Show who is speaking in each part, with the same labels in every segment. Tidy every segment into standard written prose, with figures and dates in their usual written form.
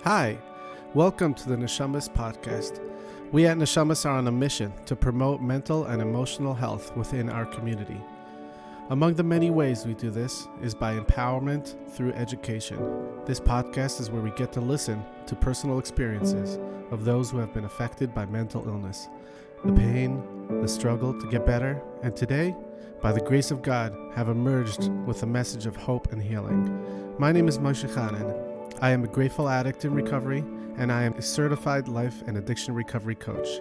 Speaker 1: Hi, welcome to the Neshamos podcast. We at Neshamos are on a mission to promote mental and emotional health within our community. Among the many ways we do this is by empowerment through education. This podcast is where we get to listen to personal experiences of those who have been affected by mental illness, the pain, the struggle to get better, and today, by the grace of God, have emerged with a message of hope and healing. My name is Moshe Chanan. I am a grateful addict in recovery, and I am a certified life and addiction recovery coach.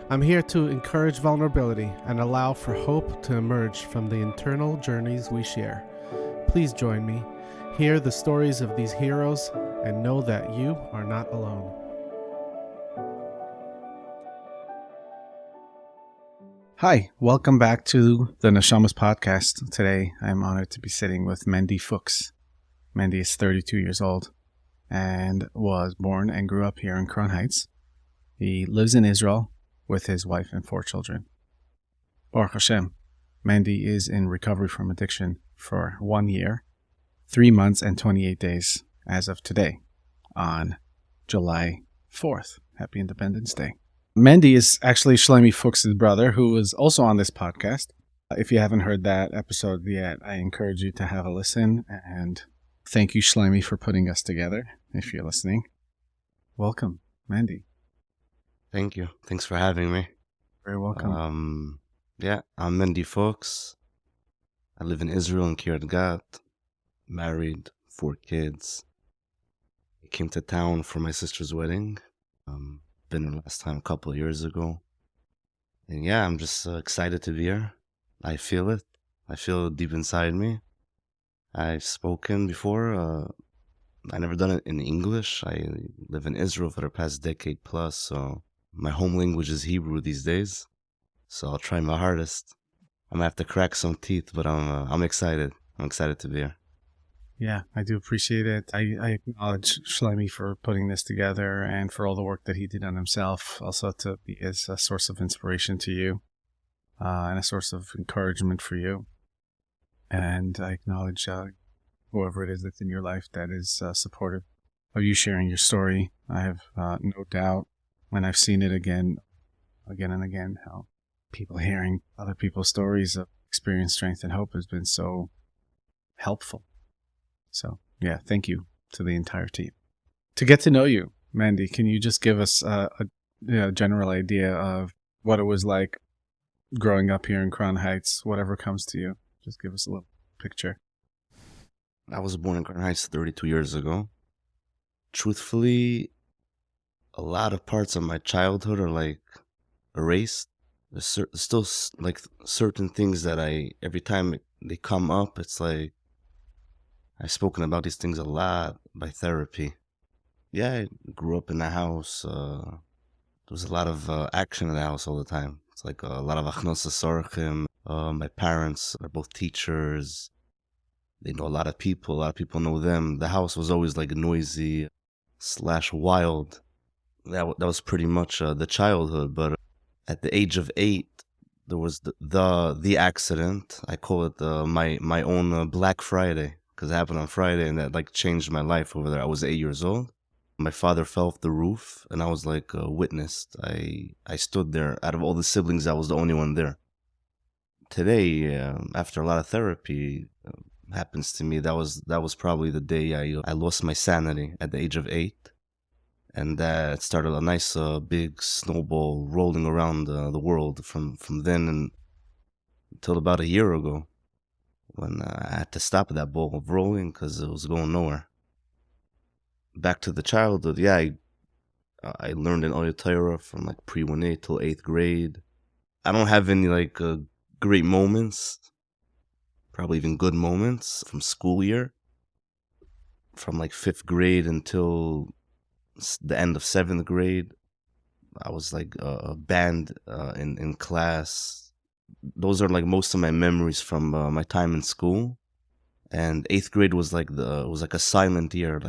Speaker 1: I'm here to encourage vulnerability and allow for hope to emerge from the internal journeys we share. Please join me, hear the stories of these heroes, and know that you are not alone. Hi, welcome back to the Neshamos podcast. Today, I'm honored to be sitting with Mendy Fuchs. Mendy is 32 years old and was born and grew up here in Crown Heights. He lives in Israel with his wife and 4 children. Baruch Hashem, Mendy is in recovery from addiction for 1 year, 3 months, and 28 days as of today on July 4th. Happy Independence Day. Mendy is actually Shlomi Fuchs' brother, who is also on this podcast. If you haven't heard that episode yet, I encourage you to have a listen, and thank you, Shlomi, for putting us together, if you're listening. Welcome, Mendy.
Speaker 2: Thank you. Thanks for having me.
Speaker 1: Very welcome.
Speaker 2: I'm Mendy Fuchs. I live in Israel in Kiryat Gat. Married, 4 kids. I came to town for my sister's wedding. Been there last time a couple of years ago. And I'm just excited to be here. I feel it. I feel it deep inside me. I've spoken before. I never done it in English. I live in Israel for the past decade plus, so my home language is Hebrew these days. So I'll try my hardest. I'm gonna have to crack some teeth, but I'm excited. I'm excited to be here.
Speaker 1: Yeah, I do appreciate it. I acknowledge Shlomi for putting this together and for all the work that he did on himself, also to be as a source of inspiration to you and a source of encouragement for you. And I acknowledge whoever it is that's in your life that is supportive of you sharing your story. I have no doubt, when I've seen it again and again, how people hearing other people's stories of experience, strength, and hope has been so helpful. So, thank you to the entire team. To get to know you, Mendy, can you just give us a general idea of what it was like growing up here in Crown Heights, whatever comes to you? Just give us a little picture.
Speaker 2: I was born in Crown Heights 32 years ago. Truthfully, a lot of parts of my childhood are erased. There's still certain things that every time they come up, it's like I've spoken about these things a lot by therapy. I grew up in the house. There was a lot of action in the house all the time. It's like a lot of achnos sorchim. My parents are both teachers. They know a lot of people. A lot of people know them. The house was always noisy / wild. That was pretty much the childhood. But at the age of 8, there was the accident. I call it my own Black Friday, because it happened on Friday, and that changed my life over there. I was 8 years old. My father fell off the roof, and I was witnessed. I stood there. Out of all the siblings, I was the only one there. Today, after a lot of therapy happens to me, that was probably the day I lost my sanity at the age of 8. And that started a nice big snowball rolling around the world from then until about a year ago, when I had to stop that ball of rolling because it was going nowhere. Back to the childhood, I learned in Oya Torah from pre-1A till 8th grade. I don't have any great moments, probably even good moments from school year. From 5th grade until the end of 7th grade, I was a band in class. Those are most of my memories from my time in school. And 8th grade was was a silent year.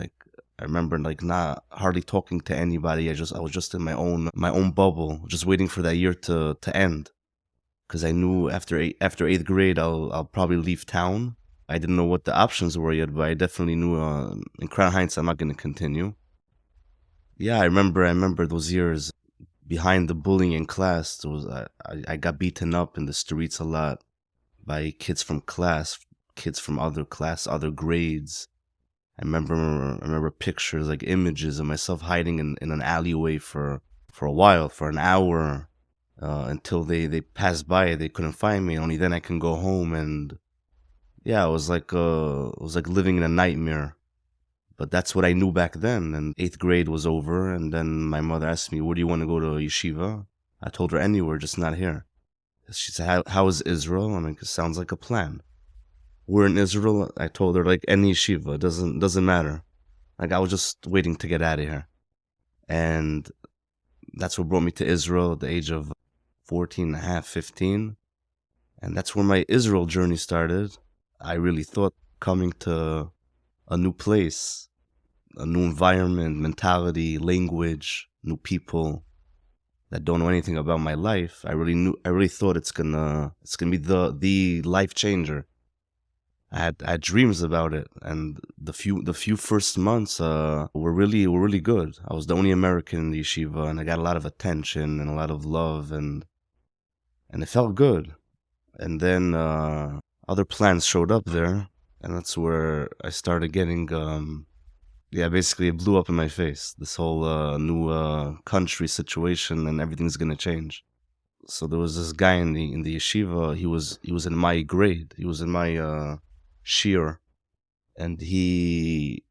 Speaker 2: I remember not hardly talking to anybody. I was just in my own bubble, just waiting for that year to end. Because I knew after 8th grade I'll probably leave town. I didn't know what the options were yet, but I definitely knew in Crown Heights I'm not going to continue. Yeah, I remember those years behind the bullying in class. There was I got beaten up in the streets a lot by kids from class, kids from other class, other grades. I remember pictures, like images of myself hiding in an alleyway for a while, for an hour, until they passed by. They couldn't find me. Only then I can go home. And yeah, it was like living in a nightmare. But that's what I knew back then. And eighth grade was over, and then my mother asked me, "Where do you want to go to yeshiva?" I told her anywhere, just not here. She said, "How is Israel?" I'm like, "It sounds like a plan." We're in Israel. I told her, like, any yeshiva, doesn't matter. Like, I was just waiting to get out of here. And that's what brought me to Israel at the age of 14 and a half, 15. And that's where my Israel journey started. I really thought coming to a new place, a new environment, mentality, language, new people that don't know anything about my life. I really thought it's gonna be the life changer. I had dreams about it, and the few first months were really good. I was the only American in the yeshiva, and I got a lot of attention and a lot of love, and it felt good. And then other plans showed up there, and that's where I started getting yeah, basically it blew up in my face. This whole new country situation, and everything's gonna change. So there was this guy in the yeshiva. He was in my grade. He was in my shear, and he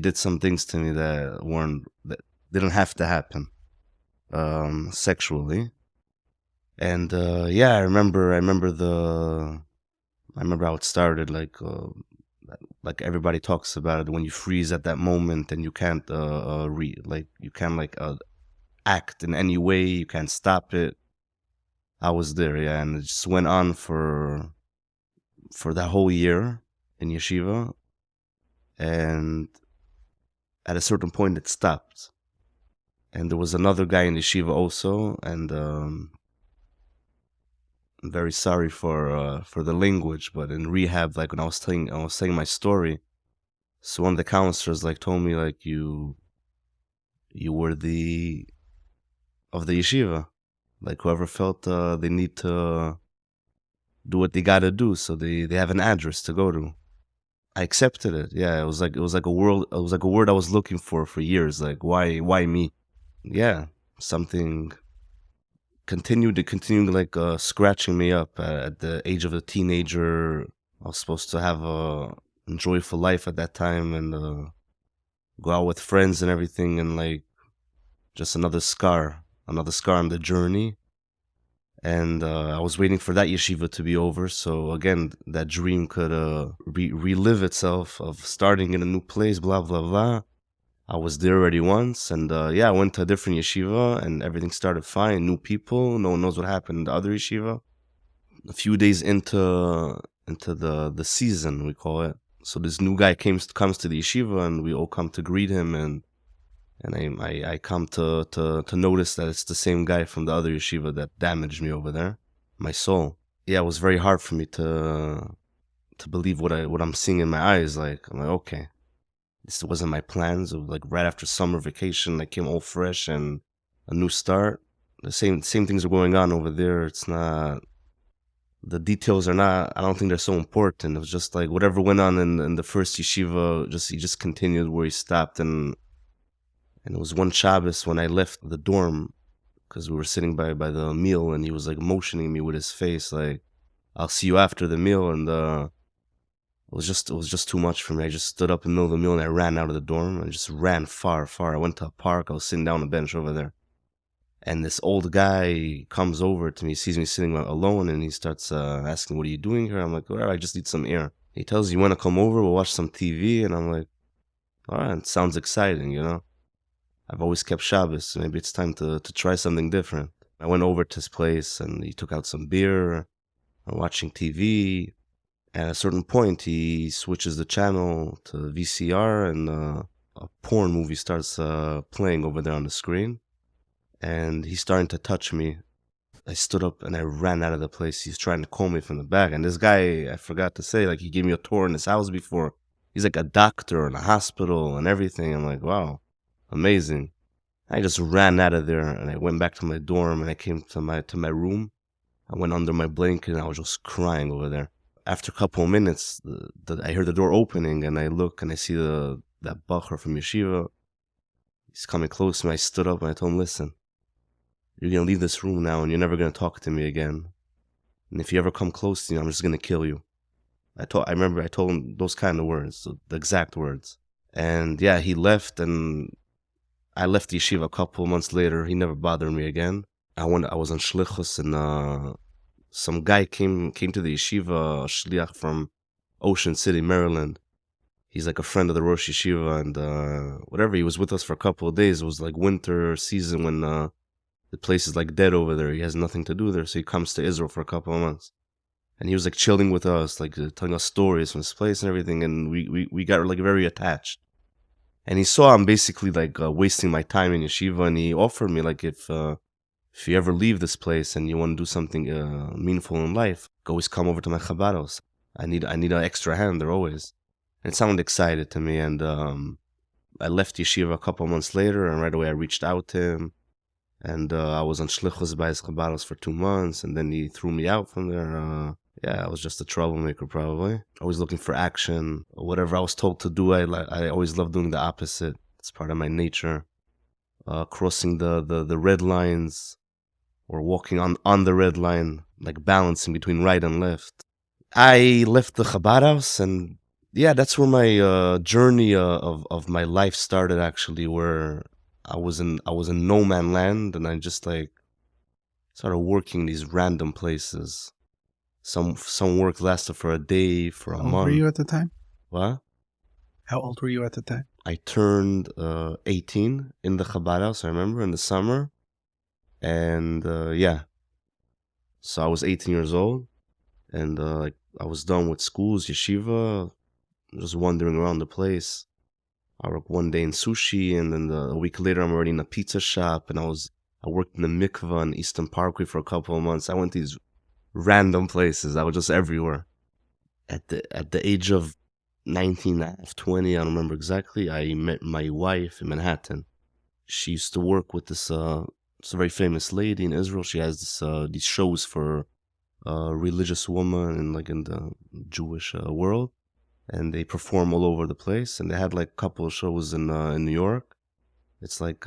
Speaker 2: did some things to me that didn't have to happen, sexually. And yeah, I remember how it started. Like everybody talks about it, when you freeze at that moment and you can't you can't act in any way, you can't stop it. I was there, yeah, and it just went on for that whole year in yeshiva, and at a certain point it stopped. And there was another guy in yeshiva also, and I'm very sorry for the language, but in rehab, like when I was saying my story, so one of the counselors like told me, like, you were the of the yeshiva, like whoever felt they need to do what they gotta do, so they have an address to go to. I accepted it. Yeah, it was like a word I was looking for years. Like, why me? Yeah, something continued like scratching me up at the age of a teenager. I was supposed to have a joyful life at that time, and go out with friends and everything, and like just another scar on the journey. And I was waiting for that yeshiva to be over, so again that dream could relive itself of starting in a new place, blah blah blah. I was there already once, and yeah, I went to a different yeshiva, and everything started fine. New people, no one knows what happened in the other yeshiva. A few days into the season, we call it. So this new guy comes to the yeshiva, and we all come to greet him, and I come to notice that it's the same guy from the other yeshiva that damaged me over there, my soul. Yeah, it was very hard for me to believe what I'm seeing in my eyes. Like, I'm like, okay, this wasn't my plans. It was like right after summer vacation, I came all fresh and a new start. The same things are going on over there. It's not, the details are not, I don't think they're so important. It was just like whatever went on in the first yeshiva, he just continued where he stopped. And it was one Shabbos when I left the dorm, because we were sitting by the meal, and he was like motioning me with his face, like, "I'll see you after the meal." And it was just too much for me. I just stood up in the middle of the meal and I ran out of the dorm and just ran far, far. I went to a park. I was sitting down on a bench over there, and this old guy comes over to me, sees me sitting alone, and he starts asking, "What are you doing here?" I'm like, "All right, I just need some air." He tells you, "You want to come over? We'll watch some TV." And I'm like, "All right, it sounds exciting, you know." I've always kept Shabbos, so maybe it's time to try something different. I went over to his place, and he took out some beer. I'm watching TV. At a certain point, he switches the channel to VCR, and a porn movie starts playing over there on the screen. And he's starting to touch me. I stood up and I ran out of the place. He's trying to call me from the back. And this guy, I forgot to say, like, he gave me a tour in his house before. He's like a doctor in a hospital and everything. I'm like, wow. amazing. I just ran out of there and I went back to my dorm and I came to my room. I went under my blanket and I was just crying over there. After a couple of minutes, I heard the door opening and I look and I see that bacher from yeshiva. He's coming close to me. I stood up and I told him, listen, you're going to leave this room now and you're never going to talk to me again. And if you ever come close to me, I'm just going to kill you. I remember I told him those kind of words, the exact words. And yeah, he left and I left the yeshiva a couple of months later. He never bothered me again. I was on shlichus and some guy came to the yeshiva, a shliach from Ocean City, Maryland. He's like a friend of the Rosh Yeshiva and whatever. He was with us for a couple of days. It was like winter season when the place is like dead over there. He has nothing to do there. So he comes to Israel for a couple of months. And he was like chilling with us, like telling us stories from his place and everything. And we got like very attached. And he saw I'm basically like wasting my time in yeshiva. And he offered me like if you ever leave this place and you want to do something meaningful in life, always come over to my Chabad house. I need an extra hand there always. And it sounded excited to me. And I left yeshiva a couple months later, and right away I reached out to him. And I was on shlichus by his Chabad house for 2 months, and then he threw me out from there. Yeah, I was just a troublemaker probably. Always looking for action. Whatever I was told to do, I always loved doing the opposite. It's part of my nature. Crossing the red lines, or walking on the red line, like balancing between right and left. I left the Chabad house, and yeah, that's where my journey of my life started. Actually, where I was in no man land, and I just like started working these random places. Some work lasted for a day, for a month.
Speaker 1: How old were you at the time?
Speaker 2: What?
Speaker 1: How old were you at the time?
Speaker 2: I turned 18 in the Chabad house, I remember, in the summer. And yeah, so I was 18 years old, and like I was done with schools, yeshiva, just wandering around the place. I worked one day in sushi, and then a week later I'm already in a pizza shop, and I worked in the mikvah in Eastern Parkway for a couple of months. I went to these random places. I was just everywhere. At the age of 19, 20, I don't remember exactly, I met my wife in Manhattan. She used to work with this it's a very famous lady in Israel. She has these shows for religious women in the Jewish world, and they perform all over the place. And they had like a couple of shows in New York. It's like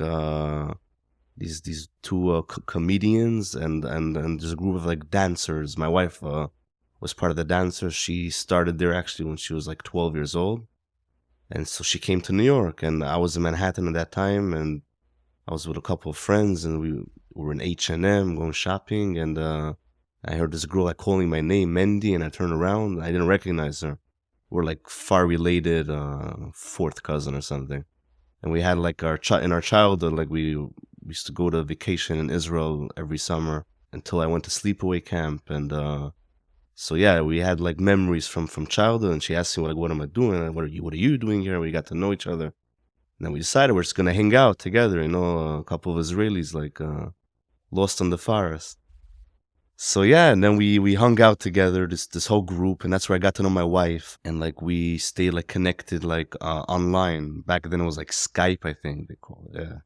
Speaker 2: these two comedians and there's a group of like dancers. My wife was part of the dancers. She started there actually when she was like 12 years old, and so she came to New York, and I was in Manhattan at that time, and I was with a couple of friends, and we were in H&M going shopping, and I heard this girl like calling my name, Mendy, and I turned around. I didn't recognize her. We're like far related, fourth cousin or something. And we had like in our childhood, like we used to go to vacation in Israel every summer until I went to sleepaway camp, and so yeah, we had like memories from childhood. And she asked me like, "What am I doing? And what are you doing here?" We got to know each other. And then we decided we're just gonna hang out together, a couple of Israelis like lost in the forest. So yeah, and then we hung out together, this whole group, and that's where I got to know my wife, and like we stayed like connected like online. Back then it was like Skype, I think they call it. Yeah.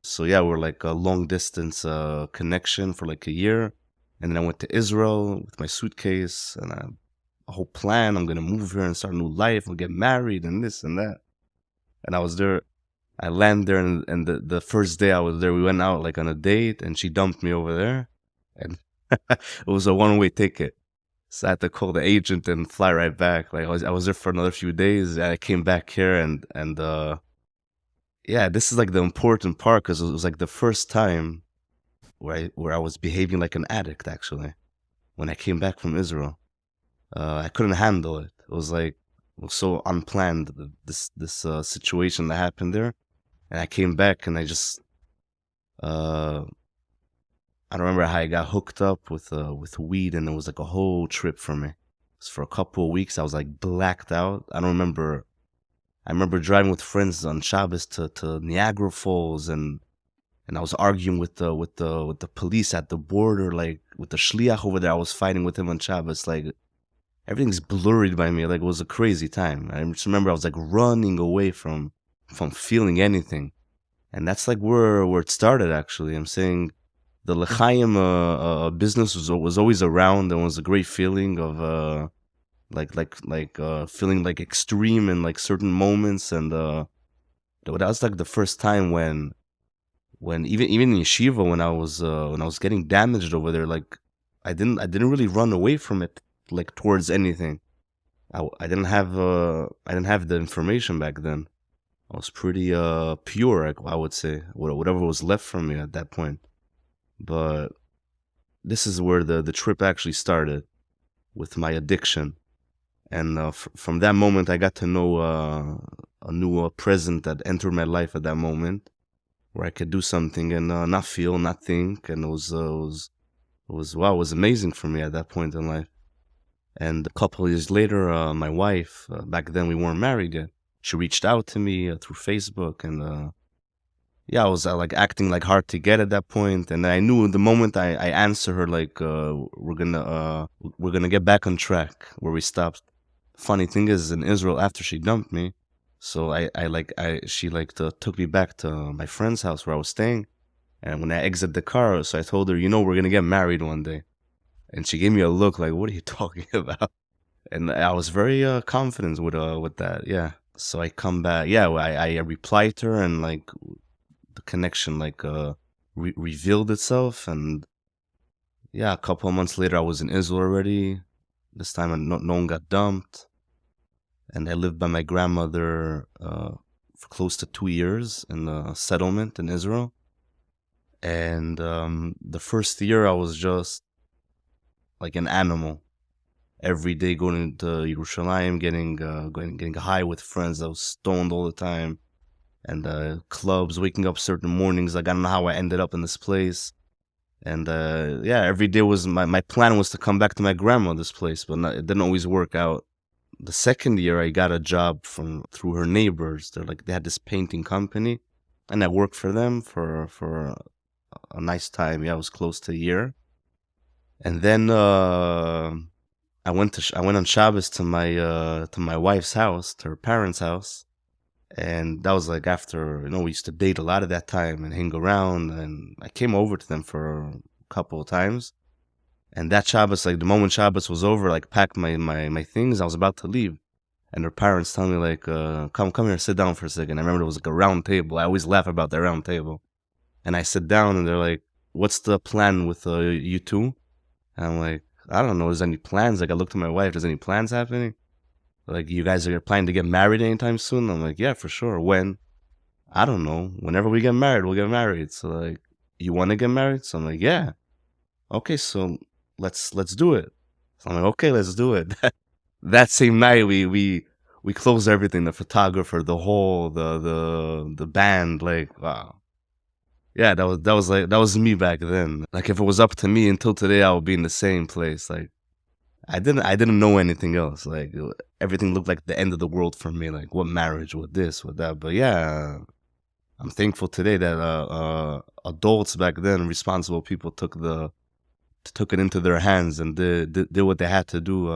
Speaker 2: So yeah, we're like a long distance connection for like a year, and then I went to Israel with my suitcase and a whole plan. I'm gonna move here and start a new life. We'll get married and this and that. And I was there. I landed there, and the first day I was there, we went out like on a date, and she dumped me over there, and it was a one-way ticket. So I had to call the agent and fly right back. Like I was there for another few days. And I came back here, and yeah, this is like the important part, because it was like the first time where I was behaving like an addict. Actually, when I came back from Israel, I couldn't handle it. It was so unplanned, this situation that happened there. And I came back, and I just I don't remember how I got hooked up with weed, and it was like a whole trip for me. For a couple of weeks I was like blacked out. I remember driving with friends on Shabbos to Niagara Falls, and I was arguing with the police at the border, like with the shliach over there. I was fighting with him on Shabbos. Like everything's blurred by me. Like it was a crazy time. I just remember I was like running away from feeling anything. And that's like where it started, actually. I'm saying the L'chaim business was always around, and was a great feeling of feeling like extreme in like certain moments. And that was like the first time when even in yeshiva, when I was getting damaged over there, like I didn't really run away from it like towards anything. I didn't have the information back then. I was pretty pure, I would say, whatever was left from me at that point. But this is where the trip actually started, with my addiction. And from that moment, I got to know a new present that entered my life at that moment, where I could do something and not feel, not think. And wow, it was amazing for me at that point in life. And a couple of years later, my wife, back then we weren't married yet, she reached out to me through Facebook. And yeah, I was like acting like hard to get at that point. And I knew the moment I answer her, like, we're gonna get back on track where we stopped. Funny thing is, in Israel, after she dumped me, so she took me back to my friend's house where I was staying. And when I exit the car, so I told her, we're gonna get married one day. And she gave me a look like, what are you talking about? And I was very confident with that. Yeah. So I come back. Yeah, I replied to her, and like the connection like revealed itself. And yeah, a couple of months later, I was in Israel already. This time, no one got dumped, and I lived by my grandmother for close to 2 years in a settlement in Israel. And the first year, I was just like an animal. Every day going to Yerushalayim, getting high with friends. I was stoned all the time, and clubs, waking up certain mornings. Like, I don't know how I ended up in this place. And yeah, every day was my plan was to come back to my grandmother's place, but it didn't always work out. The second year, I got a job through her neighbors. They had this painting company, and I worked for them for a nice time. Yeah, it was close to a year. And then I went on Shabbos to my wife's house, to her parents' house. And that was like after, we used to date a lot at that time and hang around. And I came over to them for a couple of times. And that Shabbos, like the moment Shabbos was over, like packed my things. I was about to leave. And her parents tell me like, come here, sit down for a second. I remember it was like a round table. I always laugh about that round table. And I sit down, and they're like, what's the plan with you two? And I'm like, I don't know. Is there any plans? Like, I looked at my wife. There's any plans happening? Like, you guys are planning to get married anytime soon? I'm like, yeah, for sure. When? I don't know. Whenever we get married, we'll get married. So like, you want to get married? So I'm like, yeah. Okay, so let's do it. So I'm like, okay, let's do it. That same night, we closed everything. The photographer, the whole the band. Like, wow. Yeah, that was me back then. Like, if it was up to me until today, I would be in the same place. Like, I didn't know anything else. Like, everything looked like the end of the world for me. Like, what marriage, what this, what that. But yeah, I'm thankful today that adults back then, responsible people, took it into their hands and did what they had to do.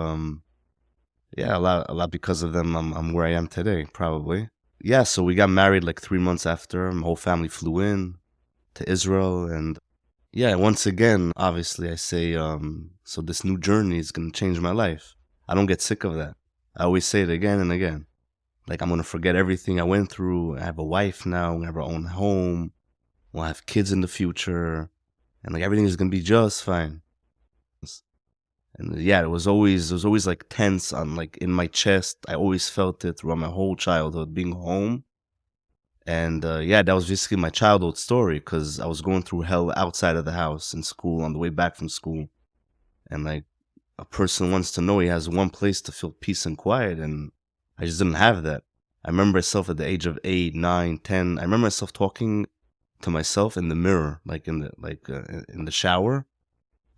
Speaker 2: Yeah, a lot because of them. I'm where I am today, probably. Yeah, so we got married like 3 months after. My whole family flew in to Israel. And yeah, once again, obviously, I say, so this new journey is going to change my life. I don't get sick of that. I always say it again and again. Like, I'm going to forget everything I went through. I have a wife now. We have our own home. We'll have kids in the future. And like, everything is going to be just fine. And yeah, it was always like tense on like in my chest. I always felt it throughout my whole childhood, being home. And yeah, that was basically my childhood story, because I was going through hell outside of the house in school, on the way back from school. And like, a person wants to know he has one place to feel peace and quiet, and I just didn't have that. I remember myself at the age of 8, 9, 10. I remember myself talking to myself in the mirror, like in the shower.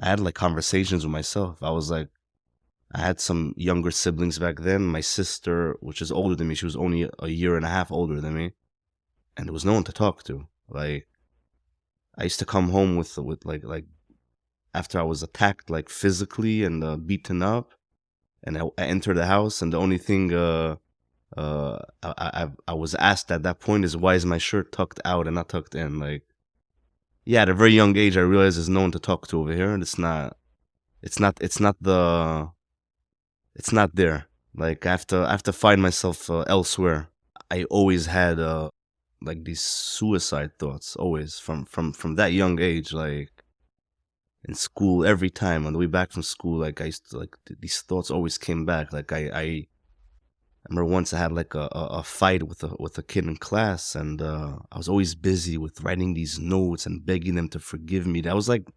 Speaker 2: I had like conversations with myself. I was like, I had some younger siblings back then. My sister, which is older than me, she was only a year and a half older than me. And there was no one to talk to. Like, I used to come home with like after I was attacked, like physically and beaten up, and I entered the house, and the only thing I was asked at that point is why is my shirt tucked out and not tucked in? Like, yeah, at a very young age, I realized there's no one to talk to over here, and it's not there. Like, I have to find myself elsewhere. I always had like these suicide thoughts, always from that young age. Like in school, every time on the way back from school, like I used to like these thoughts always came back. Like I remember once I had like a fight with a kid in class, and I was always busy with writing these notes and begging them to forgive me. That was like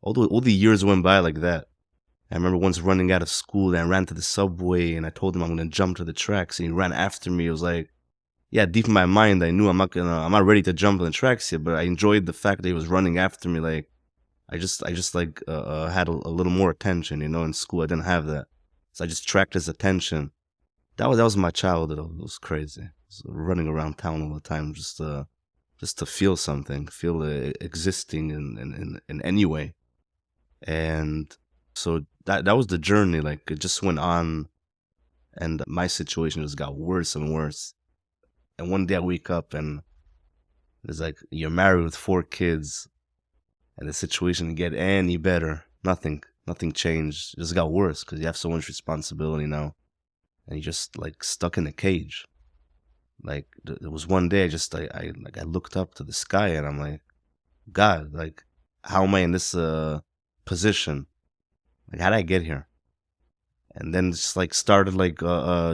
Speaker 2: all the years went by like that. I remember once running out of school and I ran to the subway and I told him I'm gonna jump to the tracks, and he ran after me. It was like, yeah, deep in my mind I knew I'm not ready to jump on the tracks yet, but I enjoyed the fact that he was running after me. Like I just like had a little more attention, you know. In school I didn't have that, so I just tracked his attention. That was my childhood. It was crazy. Just running around town all the time, just to feel something, feel existing in any way. And so that was the journey. Like it just went on, and my situation just got worse and worse. And one day I wake up and it's like you're married with 4 kids, and the situation didn't get any better. Nothing changed. It just got worse because you have so much responsibility now, and you're just like stuck in a cage. Like there was one day I looked up to the sky and I'm like, God, like how am I in this position? Like how did I get here? And then just like started like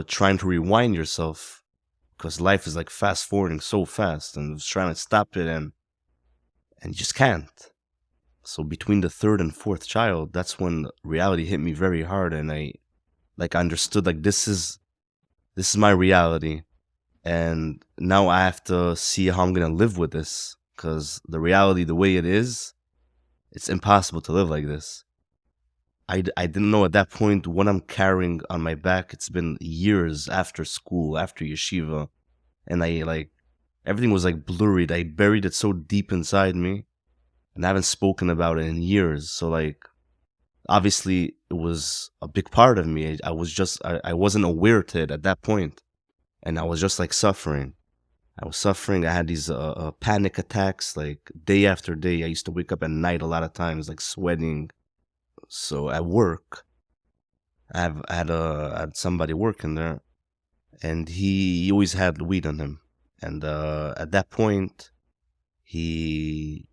Speaker 2: trying to rewind yourself because life is like fast forwarding so fast, and was trying to stop it, and you just can't. So between the third and fourth child, that's when reality hit me very hard, and I understood like this is my reality, and now I have to see how I'm gonna live with this, because the reality the way it is, it's impossible to live like this. I didn't know at that point what I'm carrying on my back. It's been years after school, after yeshiva, and I like everything was like blurred. I buried it so deep inside me, and I haven't spoken about it in years. So like obviously it was a big part of me. I wasn't aware to it at that point, and I was just like suffering. I was suffering. I had these panic attacks like day after day. I used to wake up at night a lot of times, like sweating. So at work, I had somebody working there, and he always had weed on him. And at that point, he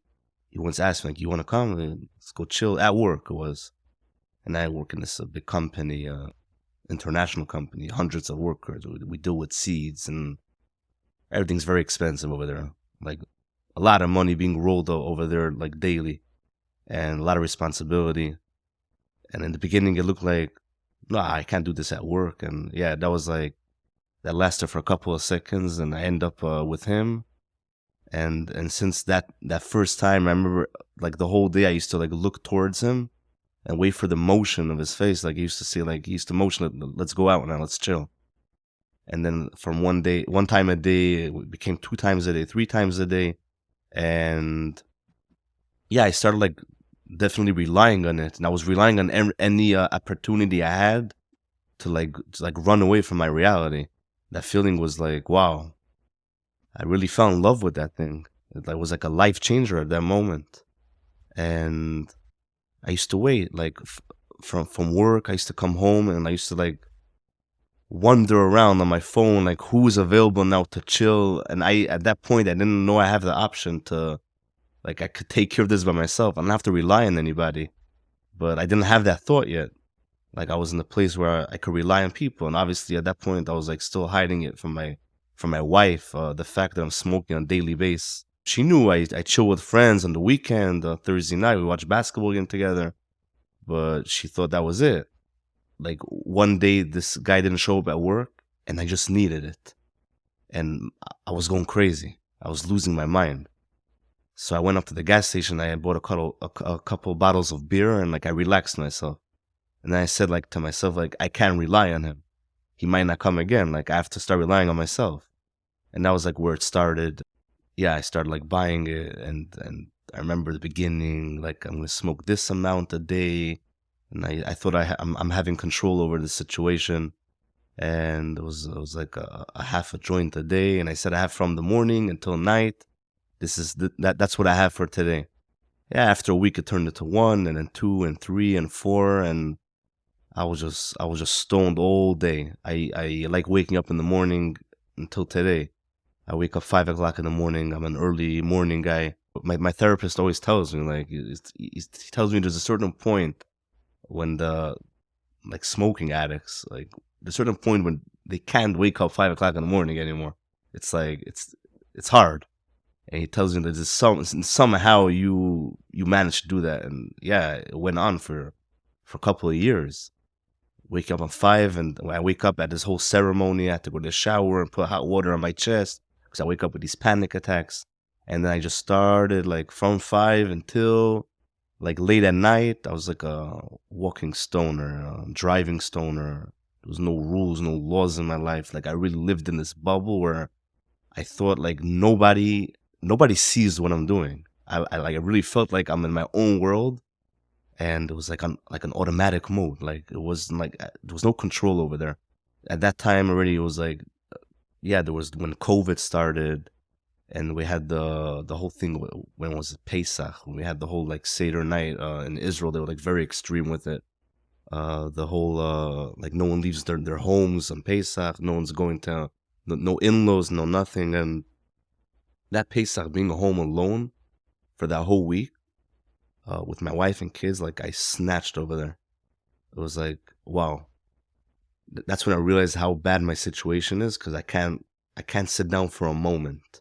Speaker 2: once asked me like, "You want to come? Let's go chill at work." It was, and I work in this big company, international company, hundreds of workers. We deal with seeds, and everything's very expensive over there. Like a lot of money being rolled over there like daily, and a lot of responsibility. And in the beginning, it looked like, no, I can't do this at work. And yeah, that lasted for a couple of seconds, and I end up with him. And since that first time, I remember like the whole day I used to like look towards him and wait for the motion of his face. Like he used to say, like he used to motion, let's go out now, let's chill. And then from one time a day, it became 2 times a day, 3 times a day. And yeah, I started like definitely relying on it, and I was relying on any opportunity I had to like run away from my reality. That feeling was like, wow, I really fell in love with that thing. It was like a life changer at that moment. And I used to wait, like from work. I used to come home and I used to like wander around on my phone, like who's available now to chill. And at that point I didn't know I have the option to, like, I could take care of this by myself. I don't have to rely on anybody. But I didn't have that thought yet. Like I was in a place where I could rely on people, and obviously at that point I was like still hiding it from my wife. The fact that I'm smoking on a daily basis. She knew I chill with friends on the weekend. Thursday night we watch basketball game together, but she thought that was it. Like one day this guy didn't show up at work, and I just needed it, and I was going crazy. I was losing my mind. So I went up to the gas station. I bought a couple bottles of beer, and like I relaxed myself. And then I said like to myself, like I can't rely on him. He might not come again. Like I have to start relying on myself. And that was like where it started. Yeah, I started like buying it, and I remember the beginning. Like I'm gonna smoke this amount a day, and I thought I'm having control over the situation. and it was like a half a joint a day, and I said I have from the morning until night. That's what I have for today. Yeah, after a week it turned into one, and then two, and three, and four, and I was just stoned all day. I like waking up in the morning until today. I wake up 5 o'clock in the morning. I'm an early morning guy. My therapist always tells me, like, he tells me there's a certain point when the like smoking addicts, like, there's a certain point when they can't wake up 5 o'clock in the morning anymore. It's like it's hard. And he tells me that there's somehow you managed to do that, and yeah, it went on for a couple of years. Wake up at 5, and when I wake up at this whole ceremony, I have to go to the shower and put hot water on my chest because I wake up with these panic attacks. And then I just started like from 5 until like late at night. I was like a walking stoner, a driving stoner. There was no rules, no laws in my life. Like I really lived in this bubble where I thought like nobody sees what I'm doing. I really felt like I'm in my own world, and it was like an automatic mode. Like it wasn't like there was no control over there. At that time already, it was like, yeah, there was when COVID started, and we had the whole thing. When was it, Pesach? When we had the whole like Seder night in Israel. They were like very extreme with it. The whole like no one leaves their homes on Pesach. No one's going to no in-laws, no nothing. And that Pesach, being home alone for that whole week with my wife and kids, like I snatched over there. It was like, wow. That's when I realized how bad my situation is, because I can't sit down for a moment.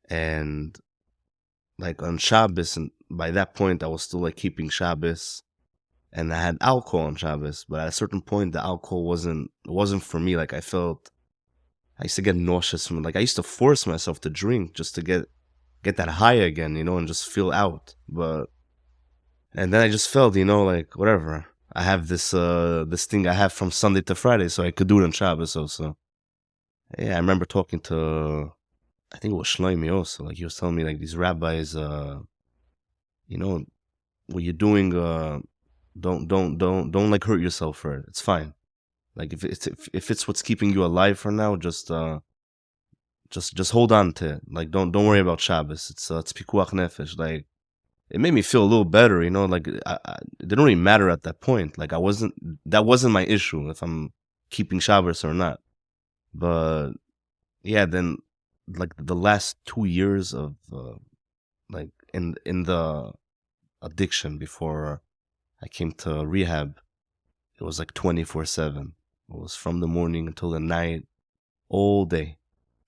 Speaker 2: And like on Shabbos, and by that point I was still like keeping Shabbos, and I had alcohol on Shabbos. But at a certain point, the alcohol wasn't for me. Like I used to get nauseous from it. Like I used to force myself to drink just to get that high again, and just feel out. And then I just felt, like whatever. I have this thing I have from Sunday to Friday, so I could do it on Shabbos also. Yeah, I remember talking to, I think it was Shlomi also. Like he was telling me like these rabbis, you know, what you're doing, don't like hurt yourself for it. It's fine. Like if it's what's keeping you alive for now, just hold on to it. Like don't worry about Shabbos. It's pikuach nefesh. Like it made me feel a little better, Like it didn't really matter at that point. Like that wasn't my issue if I'm keeping Shabbos or not. But yeah, then like the last 2 years of like in the addiction before I came to rehab, it was like 24/7. It was from the morning until the night, all day,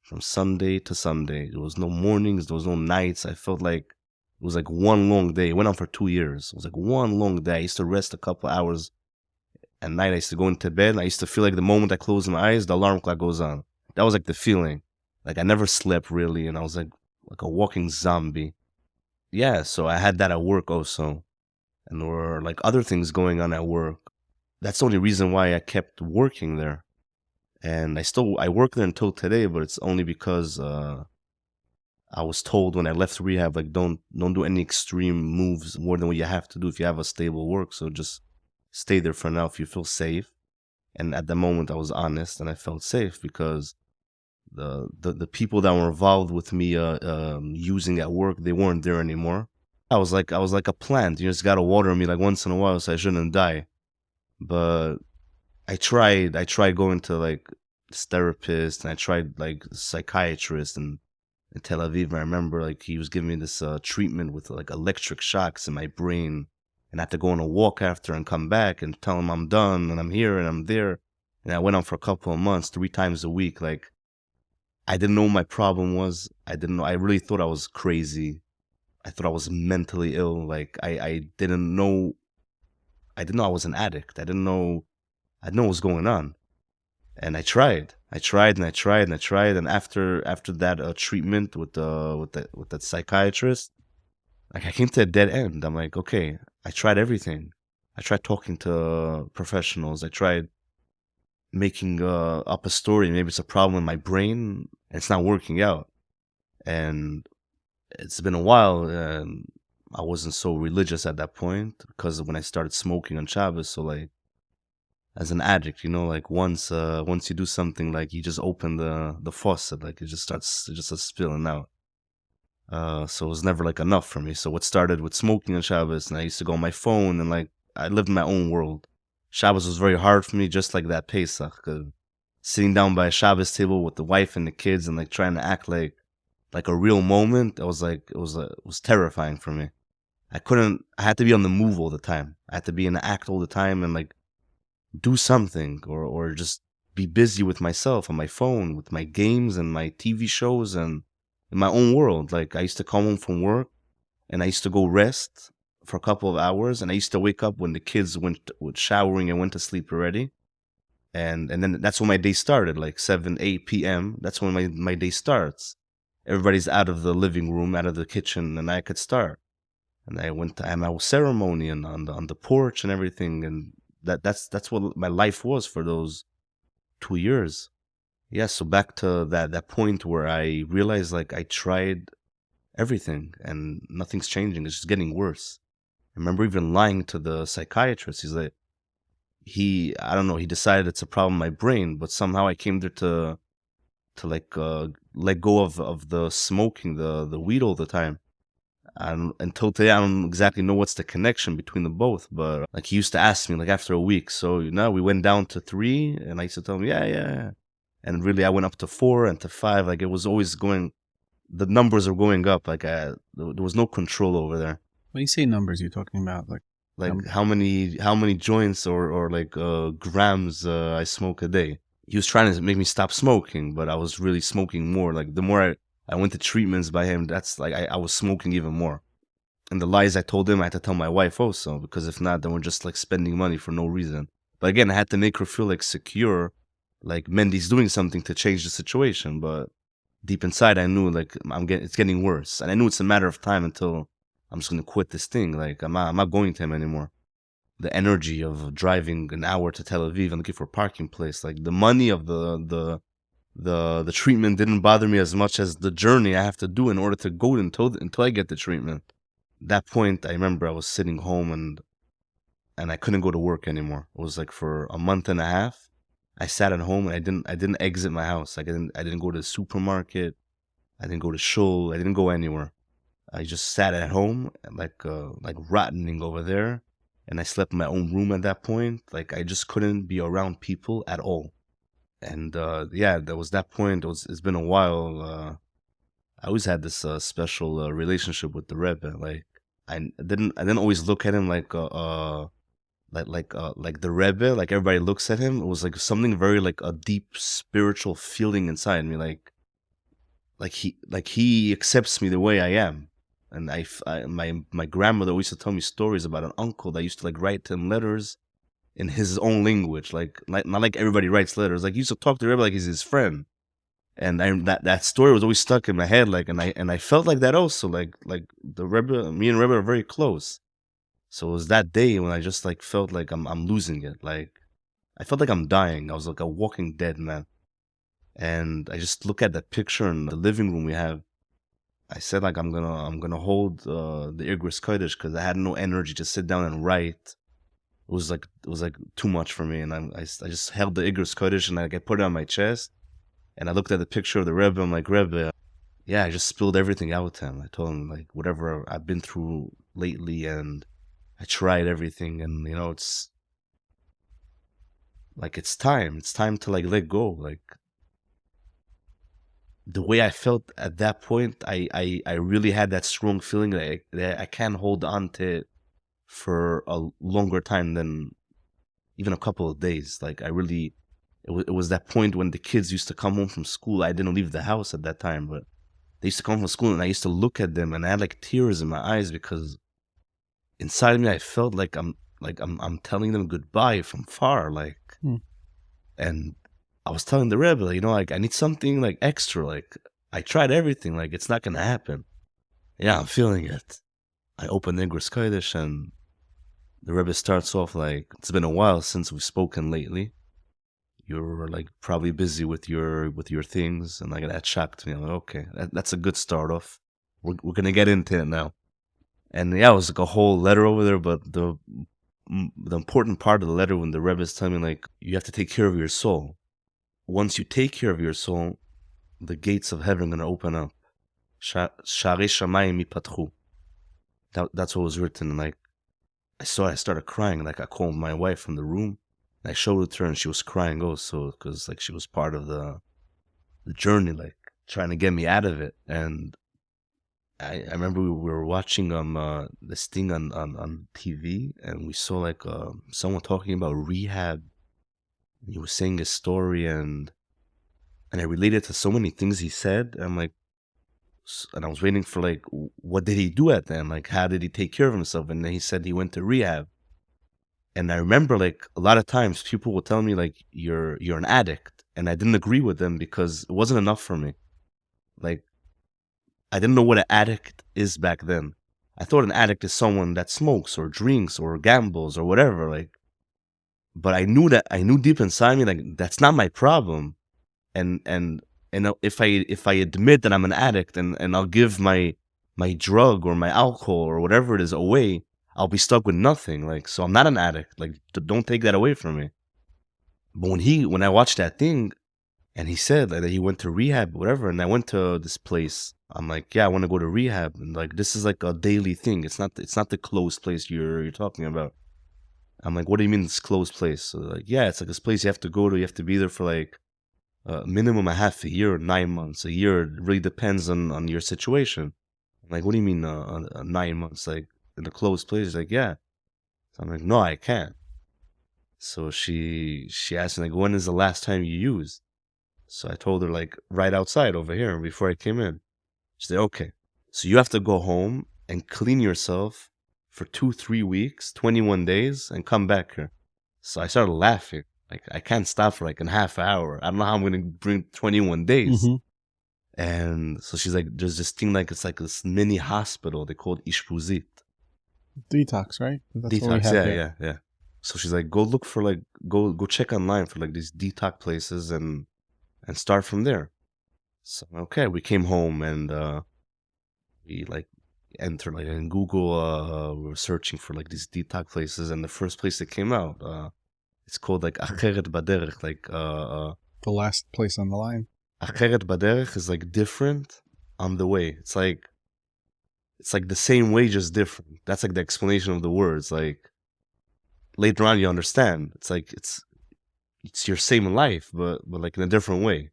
Speaker 2: from Sunday to Sunday. There was no mornings, there was no nights. I felt like it was like one long day. It went on for 2 years. It was like one long day. I used to rest a couple hours at night. I used to go into bed. I used to feel like the moment I close my eyes, the alarm clock goes on. That was like the feeling. Like I never slept really, and I was like a walking zombie. Yeah, so I had that at work also. And there were like other things going on at work. That's the only reason why I kept working there. And I work there until today, but it's only because I was told when I left rehab, like don't do any extreme moves more than what you have to do if you have a stable work. So just stay there for now if you feel safe. And at the moment I was honest and I felt safe because the people that were involved with me using at work, they weren't there anymore. I was like a plant. You just gotta water me like once in a while so I shouldn't die. But I tried going to like this therapist, and I tried like psychiatrist in Tel Aviv. I remember like he was giving me this treatment with like electric shocks in my brain, and I had to go on a walk after and come back and tell him I'm done and I'm here and I'm there. And I went on for a couple of months, 3 times a week. Like I didn't know what my problem was. I didn't know. I really thought I was crazy. I thought I was mentally ill. Like I didn't know. I didn't know I was an addict. I didn't know what was going on. And I tried, and after that treatment with that psychiatrist, like I came to a dead end. I'm like, okay, I tried everything. I tried talking to professionals. I tried making up a story. Maybe it's a problem in my brain, and it's not working out. And it's been a while. I wasn't so religious at that point because when I started smoking on Shabbos, so like as an addict, like once you do something, like you just open the faucet, like it just starts spilling out. So it was never like enough for me. So what started with smoking on Shabbos, and I used to go on my phone, and like I lived in my own world. Shabbos was very hard for me, just like that Pesach. 'Cause sitting down by a Shabbos table with the wife and the kids, and like trying to act like a real moment, it was terrifying for me. I had to be on the move all the time. I had to be in the act all the time, and like do something, or just be busy with myself on my phone, with my games and my TV shows, and in my own world. Like I used to come home from work, and I used to go rest for a couple of hours, and I used to wake up when the kids went showering and went to sleep already. And then that's when my day started, like 7, 8 p.m. That's when my day starts. Everybody's out of the living room, out of the kitchen, and I could start. And I went to have my ceremony and on the porch and everything, and that's what my life was for those 2 years. Yeah, so back to that point where I realized, like, I tried everything and nothing's changing. It's just getting worse. I remember even lying to the psychiatrist. He's like, I don't know, he decided it's a problem in my brain, but somehow I came there to like let go of the smoking, the weed all the time. And until today, I don't exactly know what's the connection between the both. But like he used to ask me, like, after a week, so we went down to 3, and I used to tell him, yeah, yeah, yeah. And really, I went up to 4 and to 5. Like, it was always going. The numbers are going up. Like, there was no control over there.
Speaker 3: When you say numbers, you're talking about
Speaker 2: like how many joints or like grams I smoke a day. He was trying to make me stop smoking, but I was really smoking more. Like, the more I went to treatments by him, that's like I was smoking even more. And the lies I told him, I had to tell my wife also, because if not, then we're just like spending money for no reason. But again, I had to make her feel like secure, like Mendy's doing something to change the situation. But deep inside, I knew like it's getting worse, and I knew it's a matter of time until I'm just gonna quit this thing. Like I'm not going to him anymore. The energy of driving an hour to Tel Aviv and looking for a parking place, like the money of the treatment didn't bother me as much as the journey I have to do in order to go until I get the treatment. That point, I remember I was sitting home and I couldn't go to work anymore. It was like for a month and a half. I sat at home and I didn't exit my house. I didn't go to the supermarket. I didn't go to shul. I didn't go anywhere. I just sat at home, like rotting over there, and I slept in my own room at that point. Like, I just couldn't be around people at all. And yeah, there was that point. It's been a while. I always had this special relationship with the Rebbe. Like, I didn't always look at him like the Rebbe. Like, everybody looks at him. It was like something very, like, a deep spiritual feeling inside me. Like he accepts me the way I am. And my grandmother used to tell me stories about an uncle that used to like write him letters in his own language, like not like everybody writes letters. Like, he used to talk to Rebbe like he's his friend. And that story was always stuck in my head. Like, and I felt like that also. Like the Rebbe, me and Rebbe are very close. So it was that day when I just like felt like I'm losing it. Like, I felt like I'm dying. I was like a walking dead man. And I just look at that picture in the living room we have. I said, like, I'm gonna hold the Igris Kodesh, because I had no energy to sit down and write. It was like too much for me, and I just held the Igris Kodesh and like I put it on my chest, and I looked at the picture of the Rebbe. I'm like, Rebbe, yeah, I just spilled everything out to him. I told him like whatever I've been through lately, and I tried everything, and it's like it's time to like let go. Like, the way I felt at that point, I really had that strong feeling that I can't hold on to it for a longer time than even a couple of days. Like, it was that point when the kids used to come home from school. I didn't leave the house at that time, but they used to come from school, and I used to look at them, and I had like tears in my eyes, because inside me I felt like I'm telling them goodbye from far, like. And I was telling the Rebbe, like, I need something like extra. Like, I tried everything. Like, it's not gonna happen. Yeah, I'm feeling it. I open Igris Kodesh, and the Rebbe starts off like, it's been a while since we've spoken lately. You're like probably busy with your things, and like that shocked me. I'm like, okay, that's a good start off. We're gonna get into it now. And yeah, it was like a whole letter over there, but the important part of the letter when the Rebbe is telling me, like, you have to take care of your soul. Once you take care of your soul, the gates of heaven are going to open up. Sha'arei shamayim yipatchu. That's what was written. And like, I started crying. Like, I called my wife from the room. And I showed it to her, and she was crying also, because like she was part of the journey, like trying to get me out of it. And I remember we were watching this thing on TV, and we saw like someone talking about rehab. He was saying his story, and I related to so many things he said. I'm like, and I was waiting for like, what did he do at then? Like, how did he take care of himself? And then he said he went to rehab. And I remember like a lot of times people will tell me like, you're an addict, and I didn't agree with them because it wasn't enough for me. Like, I didn't know what an addict is back then. I thought an addict is someone that smokes or drinks or gambles or whatever. Like, but I knew deep inside me, like, that's not my problem. And if I admit that I'm an addict and I'll give my drug or my alcohol or whatever it is away, I'll be stuck with nothing. Like, so I'm not an addict. Like, don't take that away from me. But when I watched that thing, and he said that he went to rehab, whatever, and I went to this place. I'm like, yeah, I want to go to rehab, and like, this is like a daily thing. It's not the closed place you're talking about. I'm like, what do you mean this closed place? So like, yeah, it's like this place you have to go to. You have to be there for like minimum a half a year, 9 months, a year. It really depends on your situation. I'm like, what do you mean 9 months? Like, in a closed place? She's like, yeah. So I'm like, no, I can't. So she asked me like, when is the last time you used? So I told her like, right outside over here before I came in. She said, okay. So you have to go home and clean yourself for 2-3 weeks, 21 days, and come back here. So I started laughing. Like, I can't stop for like a half hour. I don't know how I'm going to bring 21 days.
Speaker 3: Mm-hmm.
Speaker 2: And so she's like, there's this thing, like, it's like this mini hospital. They call it ishpuzit.
Speaker 3: Detox, right? That's
Speaker 2: Detox,
Speaker 3: what we have
Speaker 2: yeah,
Speaker 3: here.
Speaker 2: yeah. So she's like, go look for like, go check online for like these detox places and start from there. So, okay, we came home and we like entered like in Google, we were searching for like these detox places, and the first place that came out, it's called like Acheret Baderech, like
Speaker 3: The last place on the line.
Speaker 2: Acheret Baderech is like different on the way. It's like the same way, just different. That's like the explanation of the words. Like, later on you understand. It's like it's your same life, but like in a different way.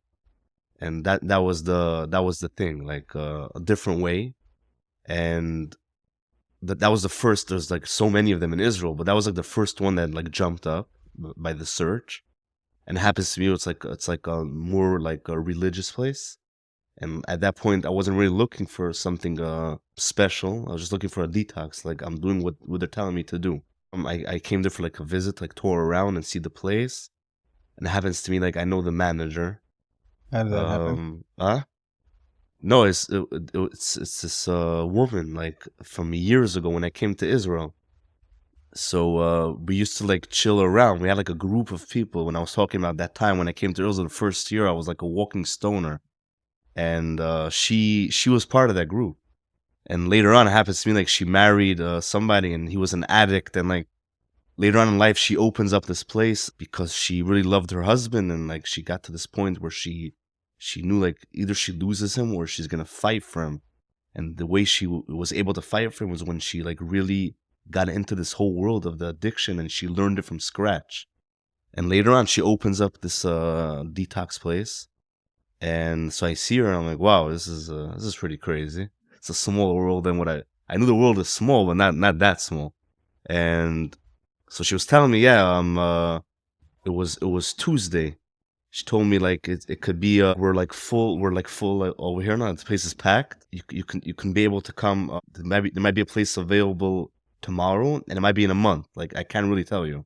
Speaker 2: And that was the thing, like a different way. And that was the first. There's like so many of them in Israel, but that was like the first one that like jumped up by the search. And it happens to me, it's like a more like a religious place. And at that point, I wasn't really looking for something special. I was just looking for a detox. Like, I'm doing what they're telling me to do. I came there for like a visit, like tour around and see the place. And it happens to me, like, I know the manager.
Speaker 3: How did that happen?
Speaker 2: No, it's this woman, like, from years ago when I came to Israel. So we used to like chill around. We had like a group of people. When I was talking about that time when I came to Israel the first year, I was like a walking stoner. And she was part of that group. And later on, it happens to me, like, she married somebody, and he was an addict. And like later on in life, she opens up this place because she really loved her husband, and like she got to this point where she knew like either she loses him or she's gonna fight for him. And the way she was able to fight for him was when she like really got into this whole world of the addiction, and she learned it from scratch. And later on, she opens up this detox place. And so I see her, and I'm like, wow, this is pretty crazy. It's a smaller world than what I knew. The world is small, but not that small. And so she was telling me, yeah, it was Tuesday. She told me like it could be we're like full over here now. This place is packed. You can be able to come. There might be a place available tomorrow, and it might be in a month. Like, I can't really tell you.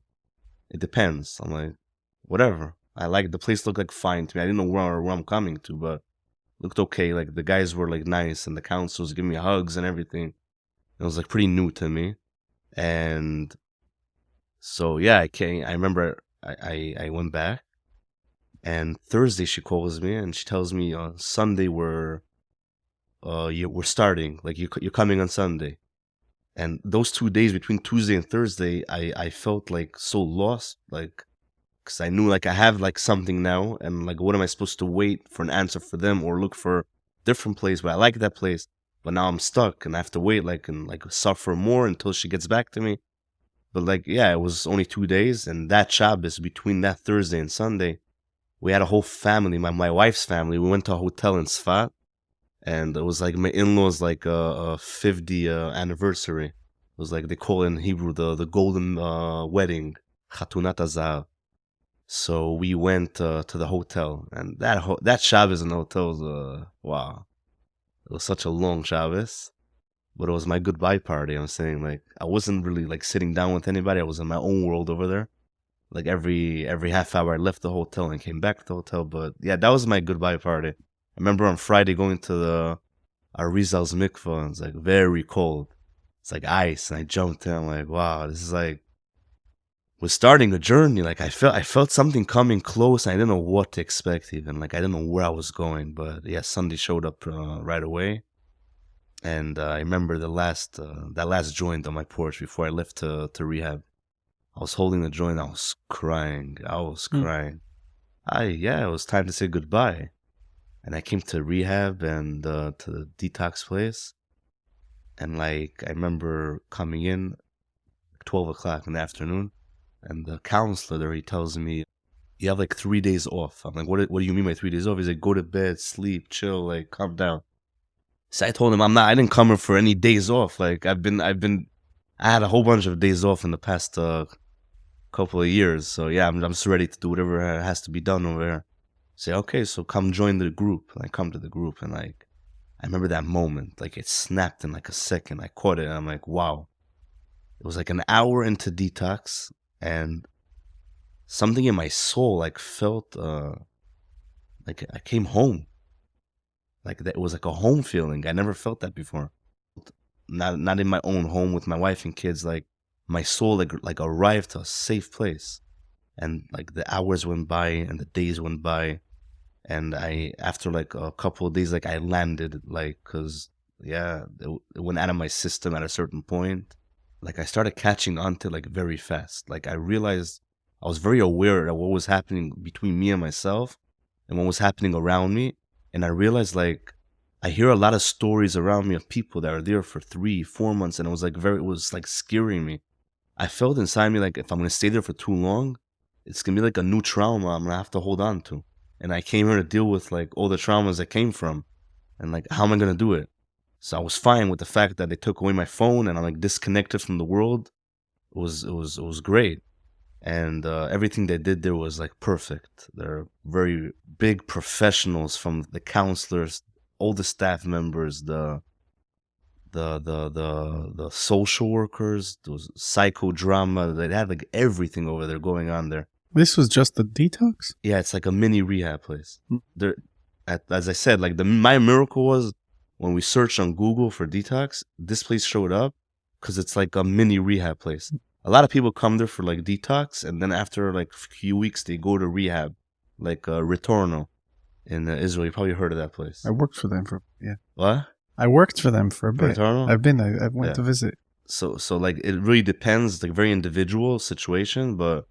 Speaker 2: It depends. I'm like, whatever. I like the place looked like fine to me. I didn't know where I'm coming to, but it looked okay. Like, the guys were like nice, and the counselors giving me hugs and everything. It was like pretty new to me. And so yeah, I remember I went back, and Thursday she calls me and she tells me Sunday we're starting. Like, you're coming on Sunday. And those 2 days between Tuesday and Thursday, I felt like so lost, like, because I knew like I have like something now, and like what am I supposed to wait for an answer for them or look for a different place? But I like that place, but now I'm stuck and I have to wait like and like suffer more until she gets back to me. But like, yeah, it was only 2 days, and that Shabbos between that Thursday and Sunday, we had a whole family, my wife's family. We went to a hotel in Sfat, and it was like my in-laws like a 50 anniversary. It was like they call it in Hebrew the golden wedding, Chatunat Hazahav. So we went to the hotel, and that Shabbos in the hotel was wow. It was such a long Shabbos, but it was my goodbye party. I'm saying, like, I wasn't really like sitting down with anybody. I was in my own world over there. Like every half hour, I left the hotel and came back to the hotel. But yeah, that was my goodbye party. I remember on Friday going to the Arizal's mikvah, and it's like very cold. It's like ice, and I jumped in. I'm like, wow, this is like was starting a journey. Like I felt something coming close. I didn't know what to expect even. Like I didn't know where I was going. But yeah, Sunday showed up right away. And I remember that last joint on my porch before I left to rehab. I was holding the joint. I was crying. Yeah, it was time to say goodbye. And I came to rehab and to the detox place. And like I remember coming in 12 o'clock in the afternoon. And the counselor there, he tells me, you have like 3 days off. I'm like, what do you mean by 3 days off? He's like, go to bed, sleep, chill, like calm down. So I told him I didn't come here for any days off. Like I had a whole bunch of days off in the past couple of years. So yeah, I'm just ready to do whatever has to be done over here. Say, okay, so come join the group. And I come to the group, and like, I remember that moment, like it snapped in like a second. I caught it, and I'm like, wow. It was like an hour into detox, and something in my soul like felt like I came home. Like that, it was like a home feeling. I never felt that before. Not in my own home with my wife and kids. Like my soul like arrived to a safe place, and like the hours went by and the days went by, and I after like a couple of days, like I landed, like, cause yeah, it went out of my system at a certain point. Like I started catching on to like very fast. Like I realized I was very aware of what was happening between me and myself and what was happening around me. And I realized like I hear a lot of stories around me of people that are there for 3-4 months, and it was like scaring me. I felt inside me like if I'm gonna stay there for too long, it's gonna be like a new trauma I'm gonna have to hold on to. And I came here to deal with like all the traumas I came from, and like how am I gonna do it? So I was fine with the fact that they took away my phone and I'm like disconnected from the world. It was great. And everything they did there was like perfect. They're very big professionals, from the counselors, all the staff members, the social workers, those psychodrama. They had like everything over there going on there.
Speaker 3: This was just the detox?
Speaker 2: Yeah, it's like a mini rehab place. There, as I said, like my miracle was when we searched on Google for detox, this place showed up because it's like a mini rehab place. A lot of people come there for like detox, and then after like a few weeks, they go to rehab, like Retorno in Israel. You probably heard of that place.
Speaker 3: I worked for them yeah.
Speaker 2: What?
Speaker 3: I worked for them for a bit.
Speaker 2: Retorno?
Speaker 3: I went to visit.
Speaker 2: So like it really depends. It's like very individual situation, but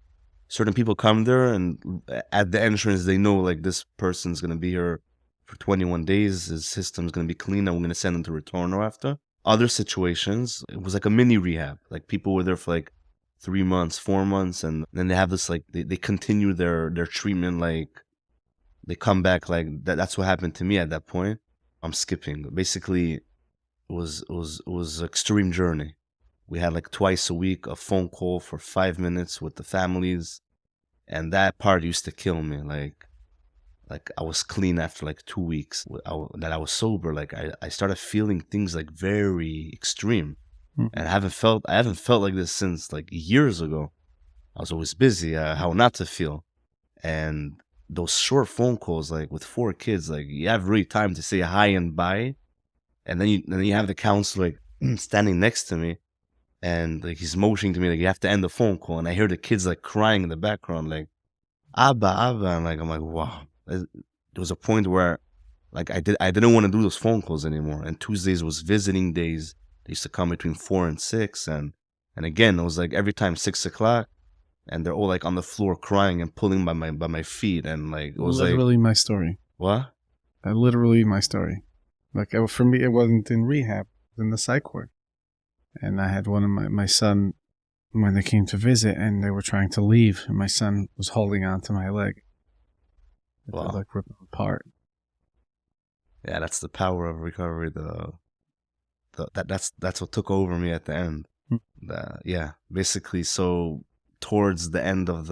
Speaker 2: certain people come there, and at the entrance, they know like this person's gonna be here for 21 days. His system's gonna be clean, and we're gonna send him to Retorno after. Other situations, it was like a mini rehab. Like people were there for like 3 months, 4 months, and then they have this like they continue their treatment. Like they come back. Like that's what happened to me at that point. I'm skipping. Basically, it was an extreme journey. We had like twice a week a phone call for 5 minutes with the families, and that part used to kill me. Like I was clean after like 2 weeks that I was sober. Like I started feeling things like very extreme. And I haven't felt like this since like years ago. I was always busy, how not to feel. And those short phone calls, like with 4 kids, like you have really time to say hi and bye. And then you have the counselor like standing next to me, and like he's motioning to me like you have to end the phone call. And I hear the kids like crying in the background, like Abba, Abba. And like I'm like, wow. There was a point where like I didn't want to do those phone calls anymore. And Tuesdays was visiting days. They used to come between 4 and 6, and again, it was like every time 6 o'clock, and they're all like on the floor crying and pulling by my feet, and like it was
Speaker 3: literally
Speaker 2: like
Speaker 3: my story.
Speaker 2: what?
Speaker 3: Literally my story. Like for me, it wasn't in rehab, it was in the psych ward. And I had one of my son when they came to visit, and they were trying to leave, and my son was holding on to my leg. It
Speaker 2: Wow.
Speaker 3: was like ripping apart.
Speaker 2: Yeah, that's the power of recovery. That's what took over me at the end. Yeah, basically. So towards the end of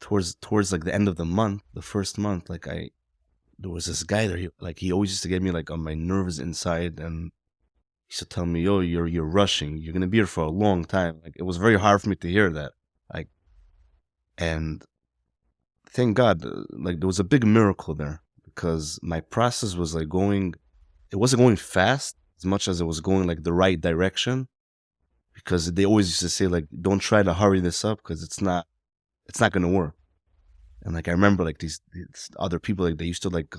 Speaker 2: towards like the end of the month, the first month, like there was this guy there. He always used to get me like on my nerves inside, and he used to tell me, "Yo, you're rushing. You're gonna be here for a long time." Like it was very hard for me to hear that. Like, and thank God, like there was a big miracle there because my process was like going. It wasn't going fast as much as it was going like the right direction. Because they always used to say like, "Don't try to hurry this up because it's not gonna work." And like I remember like these other people, like they used to like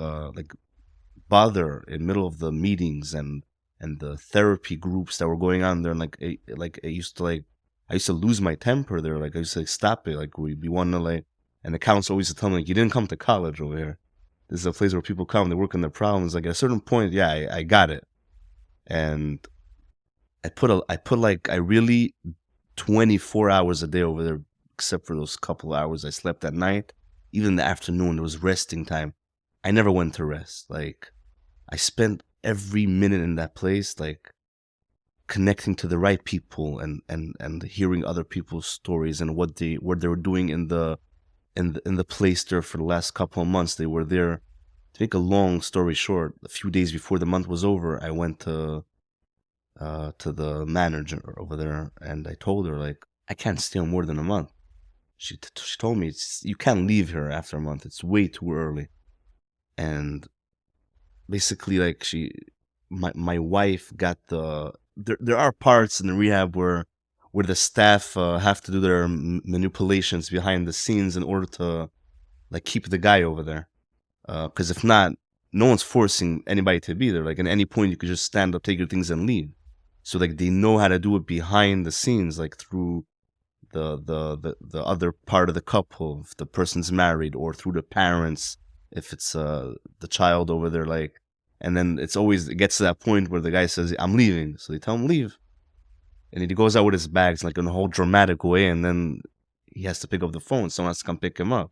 Speaker 2: bother in middle of the meetings and the therapy groups that were going on there, and I used to lose my temper there. Like I used to like stop it. Like we want to like, and the counselor always used to tell me like, "You didn't come to college over here. This is a place where people come, they work on their problems." Like at a certain point, yeah, I got it, and I really 24 hours a day over there, except for those couple hours I slept at night. Even in the afternoon, there was resting time. I never went to rest. Like I spent every minute in that place, like connecting to the right people and hearing other people's stories and what they were doing in the place there for the last couple of months. They were there. To make a long story short, a few days before the month was over, I went to the manager over there, and I told her like I can't stay on more than a month. She told me you can't leave here after a month. It's way too early. And basically, like my wife got there are parts in the rehab where the staff have to do their manipulations behind the scenes in order to like keep the guy over there. Because if not, no one's forcing anybody to be there. Like at any point, you could just stand up, take your things, and leave. So like they know how to do it behind the scenes, like through the other part of the couple, if the person's married, or through the parents, if it's the child over there, like. And then it gets to that point where the guy says, "I'm leaving," so they tell him leave, and he goes out with his bags like in a whole dramatic way, and then he has to pick up the phone. Someone has to come pick him up,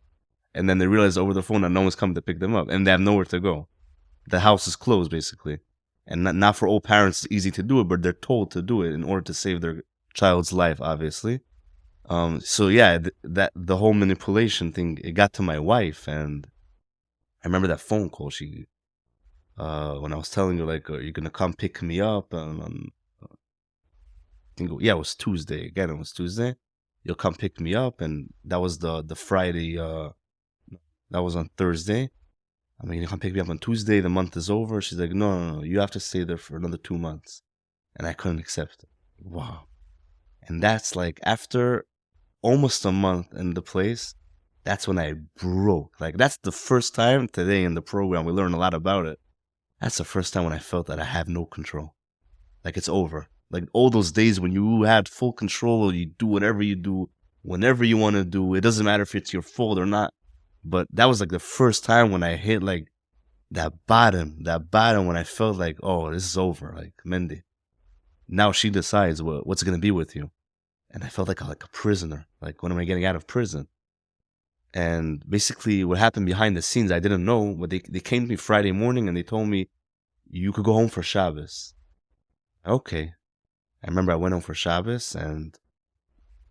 Speaker 2: and then they realize over the phone that no one's coming to pick them up, and they have nowhere to go. The house is closed basically. And not for all parents it's easy to do it, but they're told to do it in order to save their child's life, obviously. So yeah, that the whole manipulation thing, it got to my wife, and I remember that phone call. She, when I was telling her like, "You're gonna come pick me up," and it was Tuesday. Again, it was Tuesday. "You'll come pick me up," and that was the Friday. That was on Thursday. "I mean, you come pick me up on Tuesday. The month is over." She's like, No. You have to stay there for another 2 months." And I couldn't accept it. Wow. And that's like after almost a month in the place, that's when I broke. Like that's the first time today in the program, we learned a lot about it. That's the first time when I felt that I have no control. Like it's over. Like all those days when you had full control, you do whatever you do, whenever you want to do. It doesn't matter if it's your fault or not. But that was like the first time when I hit like that bottom when I felt like, oh, this is over. Like Mendy, now she decides what's going to be with you. And I felt like a prisoner. Like, when am I getting out of prison? And basically what happened behind the scenes, I didn't know, but they came to me Friday morning and they told me, "You could go home for Shabbos." Okay. I remember I went home for Shabbos, and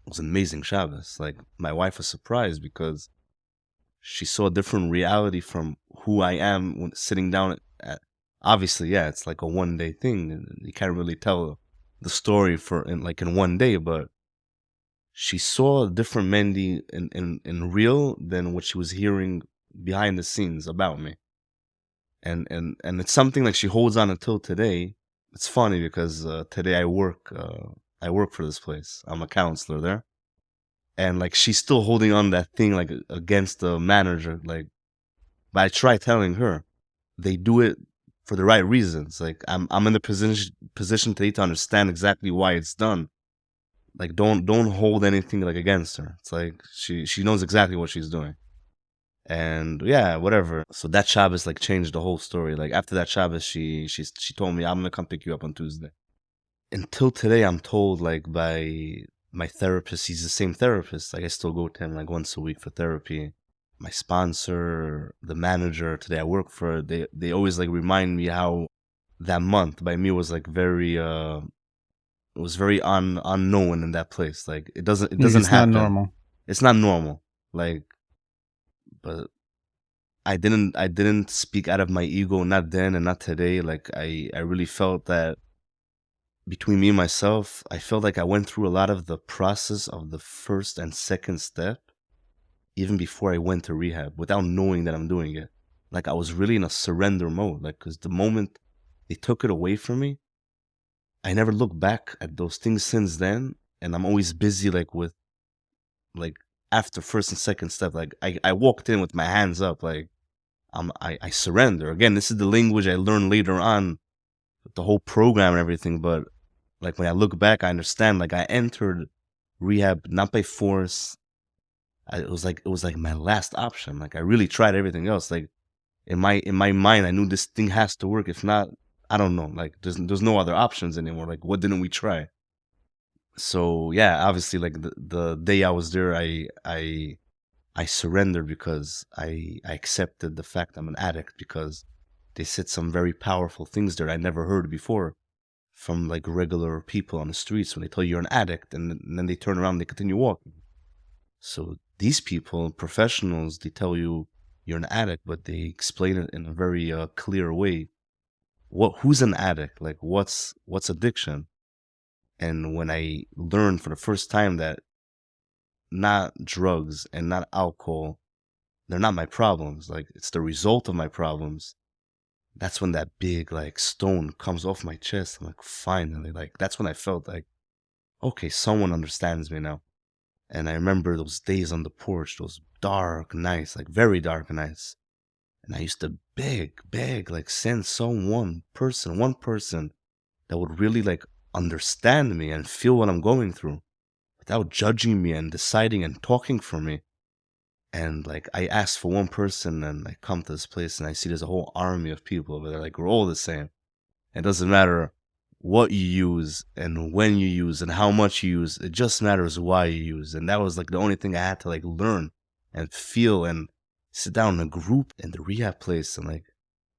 Speaker 2: it was an amazing Shabbos. Like, my wife was surprised because she saw a different reality from who I am when sitting down at obviously, yeah, it's like a 1 day thing, and you can't really tell the story in 1 day, but she saw a different Mendy in real than what she was hearing behind the scenes about me. And it's something like she holds on until today. It's funny because today I work for this place. I'm a counselor there. And like she's still holding on that thing like against the manager, like. But I try telling her, they do it for the right reasons. Like I'm in the position today to understand exactly why it's done. Like don't hold anything like against her. It's like she knows exactly what she's doing. And yeah, whatever. So that Shabbos like changed the whole story. Like after that Shabbos, she told me, I'm gonna come pick you up on Tuesday. Until today, I'm told like by my therapist, he's the same therapist. Like I still go to him like once a week for therapy. My sponsor, the manager today I work for, they always like remind me how that month by me was like very it was very unknown in that place. Like it doesn't
Speaker 3: It's
Speaker 2: happen.
Speaker 3: not normal.
Speaker 2: It's not normal. Like, but I didn't speak out of my ego, not then and not today. Like I really felt that between me and myself, I felt like I went through a lot of the process of the first and second step, even before I went to rehab, without knowing that I'm doing it. Like I was really in a surrender mode. Like, cause the moment they took it away from me, I never looked back at those things since then. And I'm always busy like with, like after first and second step, like I walked in with my hands up, like I surrender. Again, this is the language I learned later on with the whole program and everything. But like when I look back, I understand like I entered rehab not by force. It was like my last option. Like I really tried everything else. Like in my mind, I knew this thing has to work. If not, I don't know. Like there's no other options anymore. Like what didn't we try? So yeah, obviously like the day I was there, I surrendered because I accepted the fact I'm an addict, because they said some very powerful things there I never heard before from like regular people on the streets when they tell you you're an addict, and then they turn around and they continue walking. So these people, professionals, they tell you you're an addict, but they explain it in a very clear way. Who's an addict? Like what's addiction? And when I learned for the first time that not drugs and not alcohol, they're not my problems, like it's the result of my problems, that's when that big like stone comes off my chest. I'm like, finally, like that's when I felt like, okay, someone understands me now. And I remember those days on the porch, those dark nights, like very dark nights. And I used to beg, like send one person that would really like understand me and feel what I'm going through without judging me and deciding and talking for me. And like I asked for one person, and I come to this place and I see there's a whole army of people over there. Like we're all the same. It doesn't matter what you use and when you use and how much you use. It just matters why you use. And that was like the only thing I had to like learn and feel, and sit down in a group in the rehab place, and like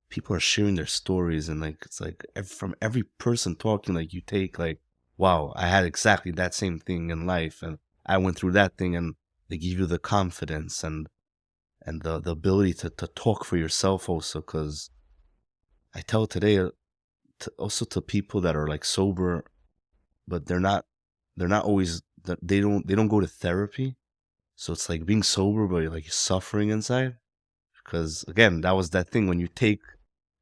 Speaker 2: people are sharing their stories, and like it's like from every person talking, like you take like, wow, I had exactly that same thing in life, and I went through that thing, and they give you the confidence and the ability to talk for yourself also. Because I tell today also to people that are like sober, but they're not always, they don't go to therapy. So it's like being sober, but you're like suffering inside. Because again, that was that thing when you take,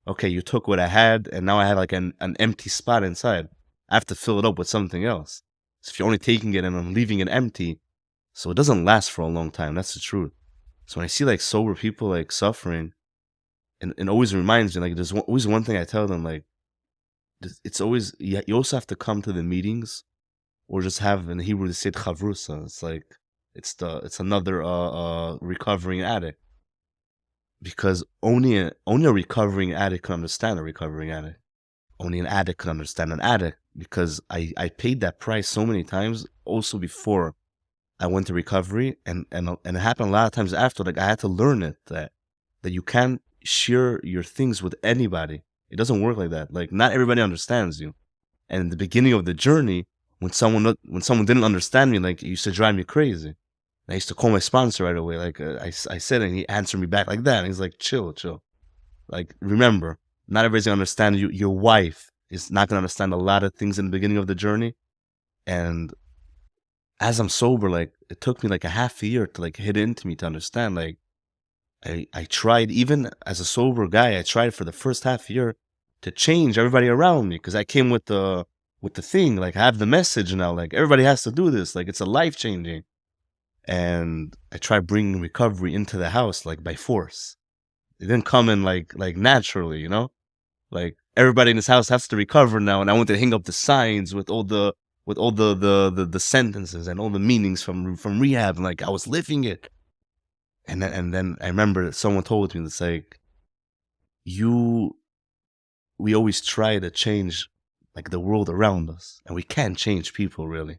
Speaker 2: okay, you took what I had, and now I have like an empty spot inside. I have to fill it up with something else. So if you're only taking it and I'm leaving it empty, so it doesn't last for a long time. That's the truth. So when I see like sober people like suffering, and it always reminds me, like there's always one thing I tell them, like it's always, you also have to come to the meetings, or just have, in Hebrew they say chavrusa. It's like it's another recovering addict, because only a recovering addict can understand a recovering addict. Only an addict can understand an addict, because I paid that price so many times also before I went to recovery, and it happened a lot of times after. Like I had to learn it, that you can't share your things with anybody. It doesn't work like that. Like not everybody understands you. And in the beginning of the journey, when someone didn't understand me, like it used to drive me crazy. And I used to call my sponsor right away. Like I said, and he answered me back like that. And he's like, chill. Like remember, not everybody's gonna understand you. Your wife is not gonna understand a lot of things in the beginning of the journey. And as I'm sober, like it took me like a half a year to like hit into me to understand. Like I tried, even as a sober guy, I tried for the first half year to change everybody around me, because I came with the thing, like I have the message now, like everybody has to do this, like it's a life changing. And I tried bringing recovery into the house like by force. It didn't come in like naturally, you know. Like everybody in this house has to recover now, and I went to hang up the signs with all the sentences and all the meanings from rehab, and like I was living it. And then I remember someone told me, it's like, we always try to change like the world around us, and we can't change people really.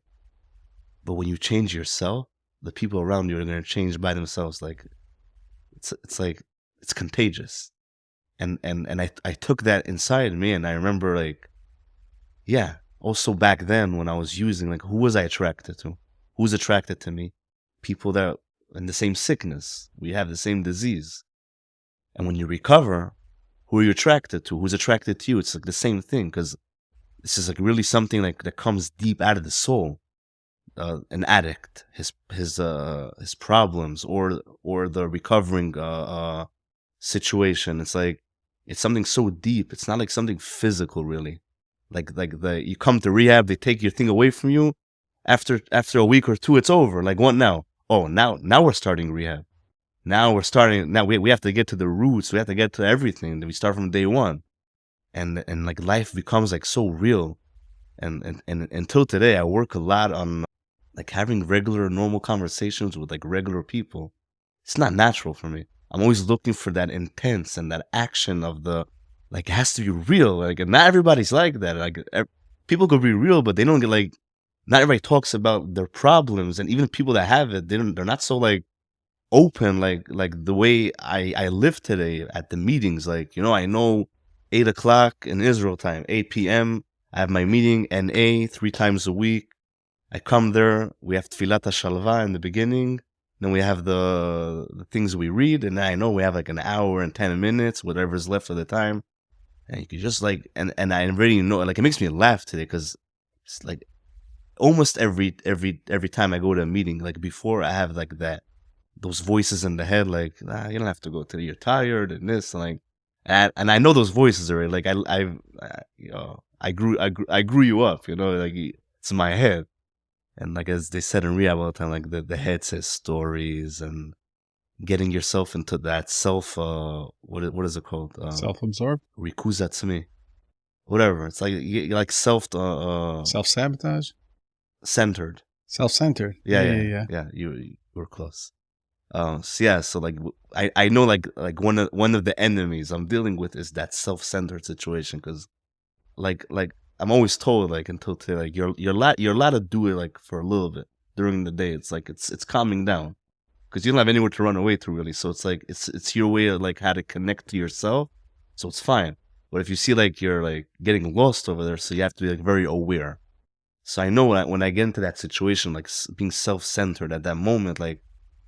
Speaker 2: But when you change yourself, the people around you are going to change by themselves. Like it's like it's contagious. And I took that inside me, and I remember like, yeah, also back then when I was using, like, who was I attracted to? Who's attracted to me? People that in the same sickness. We have the same disease. And when you recover, who are you attracted to? Who's attracted to you? It's like the same thing, because this is like really something like that comes deep out of the soul. An addict, his problems, or the recovering situation. It's like it's something so deep. It's not like something physical, really. Like you come to rehab, they take your thing away from you. After a week or two, it's over. Like, what now? Oh, now we're starting rehab. Now we have to get to the roots. We have to get to everything. We start from day one, and like life becomes like so real. And until today, I work a lot on like having regular, normal conversations with like regular people. It's not natural for me. I'm always looking for that intense and that action of the, like, it has to be real. Like, and not everybody's like that. Like, people could be real, but they don't get like, not everybody talks about their problems. And even people that have it, they're not so like open, like the way I live today at the meetings. Like, I know 8 o'clock in Israel time, 8 p.m. I have my meeting, NA, 3 times a week. I come there, we have Tfilat HaShalva in the beginning, then we have the things we read, and I know we have like an hour and 10 minutes, whatever's left of the time. And you can just like, and I already know, like, it makes me laugh today, because it's like almost every time I go to a meeting, like before, I have like those voices in the head, like, you don't have to go today, you're tired, and this, and like, and I know those voices already. Like, I grew you up, like, it's in my head. And like, as they said in rehab all the time, like the head says stories, and getting yourself into that self, what is it called?
Speaker 3: Self-absorbed?
Speaker 2: Rikuz atzmi. Whatever. It's like, you're like
Speaker 3: Self-sabotage?
Speaker 2: Centered.
Speaker 3: Self-centered.
Speaker 2: Yeah. You were close. So yeah, so like I know like one of the enemies I'm dealing with is that self-centered situation, because like I'm always told, like, until today, like, you're allowed to do it like for a little bit during the day. It's like it's calming down, because you don't have anywhere to run away to, really. So it's like it's your way of like how to connect to yourself. So it's fine. But if you see like you're like getting lost over there, so you have to be like very aware. So I know when I get into that situation, like being self-centered at that moment, like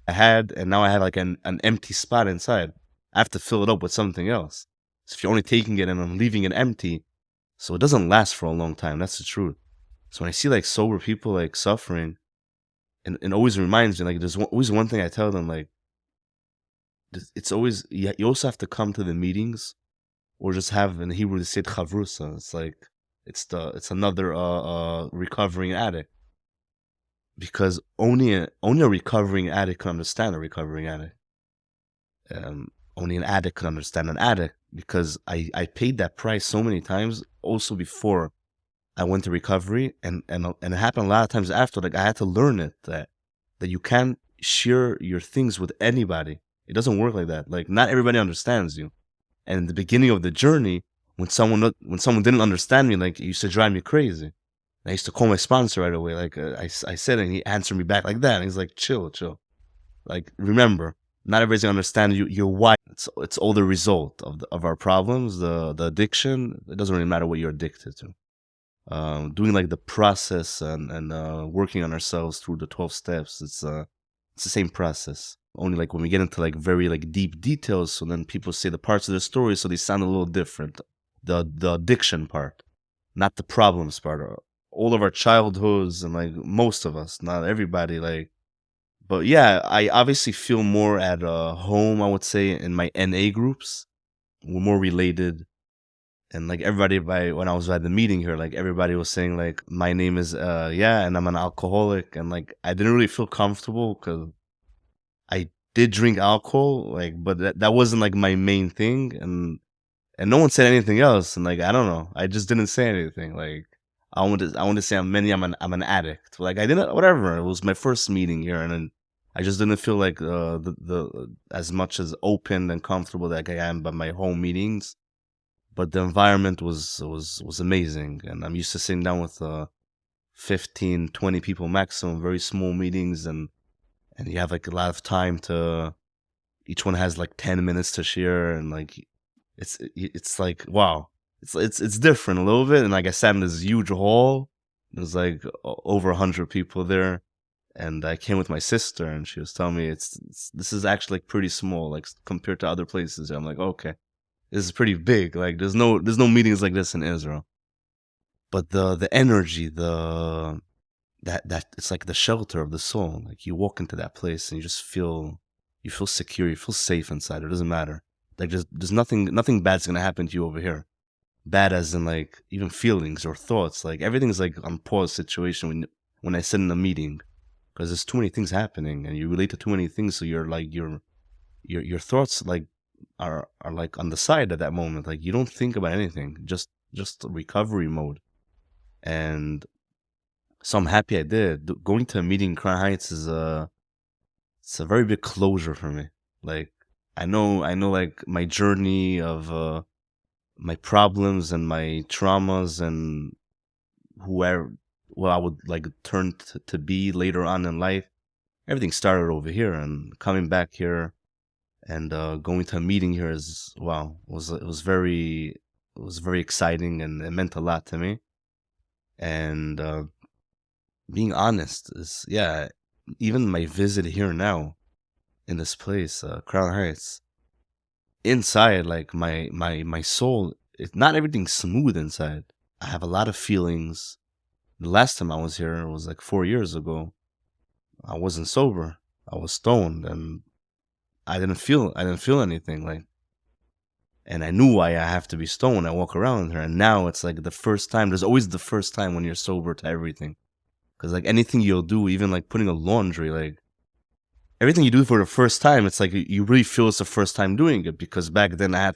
Speaker 2: and now I have like an empty spot inside. I have to fill it up with something else. So if you're only taking it and I'm leaving it empty, so it doesn't last for a long time. That's the truth. So when I see like sober people like suffering, and it always reminds me, like, there's always one thing I tell them, like, it's always, you also have to come to the meetings, or just have, in Hebrew they say chavrusa. It's like, it's another recovering addict, because only a recovering addict can understand a recovering addict. Only an addict can understand an addict, because I paid that price so many times also before I went to recovery, and it happened a lot of times after. Like, I had to learn it, that you can't share your things with anybody. It doesn't work like that. Like, not everybody understands you. And in the beginning of the journey, when someone didn't understand me, like, it used to drive me crazy. I used to call my sponsor right away. Like, I said, and he answered me back like that. And he's like, chill. Like, remember, not everybody's gonna understand your why. It's all the result of our problems, the addiction. It doesn't really matter what you're addicted to. Doing like the process and working on ourselves through the 12 steps. It's the same process. Only like when we get into like very like deep details, so then people say the parts of the story, so they sound a little different. The addiction part, not the problems part. All of our childhoods, and like most of us, not everybody, like. But yeah, I obviously feel more at home, I would say, in my NA groups. We're more related. And like everybody, when I was at the meeting here, like everybody was saying like, my name is, and I'm an alcoholic. And like, I didn't really feel comfortable, because I did drink alcohol, like, but that wasn't like my main thing. And And no one said anything else. And like, I don't know. I just didn't say anything. Like, I wanted to say I'm Mendy, I'm an addict. Like, I didn't, whatever. It was my first meeting here. And then I just didn't feel like the as much as open and comfortable that I am by my home meetings. But the environment was amazing. And I'm used to sitting down with 15, 20 people maximum, very small meetings. And you have like a lot of time to, each one has like 10 minutes to share. And like, it's like, wow. It's different a little bit. And like I sat in this huge hall. There's like over 100 people there. And I came with my sister, and she was telling me this is actually like pretty small, like compared to other places. I'm like, okay, this is pretty big. Like there's no meetings like this in Israel. But the energy, that it's like the shelter of the soul. Like you walk into that place and you just feel secure, you feel safe inside. It doesn't matter. Like there's nothing bad's gonna happen to you over here. Bad as in like even feelings or thoughts. Like everything's like on pause situation when I sit in a meeting. Because there's too many things happening, and you relate to too many things, so you're like your thoughts like are like on the side at that moment. Like you don't think about anything, just recovery mode. And so I'm happy I did. Going to a meeting in Crown Heights is it's a very big closure for me. Like I know like my journey of my problems and my traumas and whoever. What I would like turn to be later on in life. Everything started over here, and coming back here and going to a meeting here is wow. It was very exciting, and it meant a lot to me. And being honest is even my visit here now in this place, Crown Heights. Inside, like my soul, not everything's smooth inside. I have a lot of feelings. The last time I was here was like 4 years ago. I wasn't sober. I was stoned, and I didn't feel anything. Like, and I knew why I have to be stoned. I walk around here, and now it's like the first time. There's always the first time when you're sober to everything, because like anything you'll do, even like putting a laundry, like everything you do for the first time, it's like you really feel it's the first time doing it. Because back then I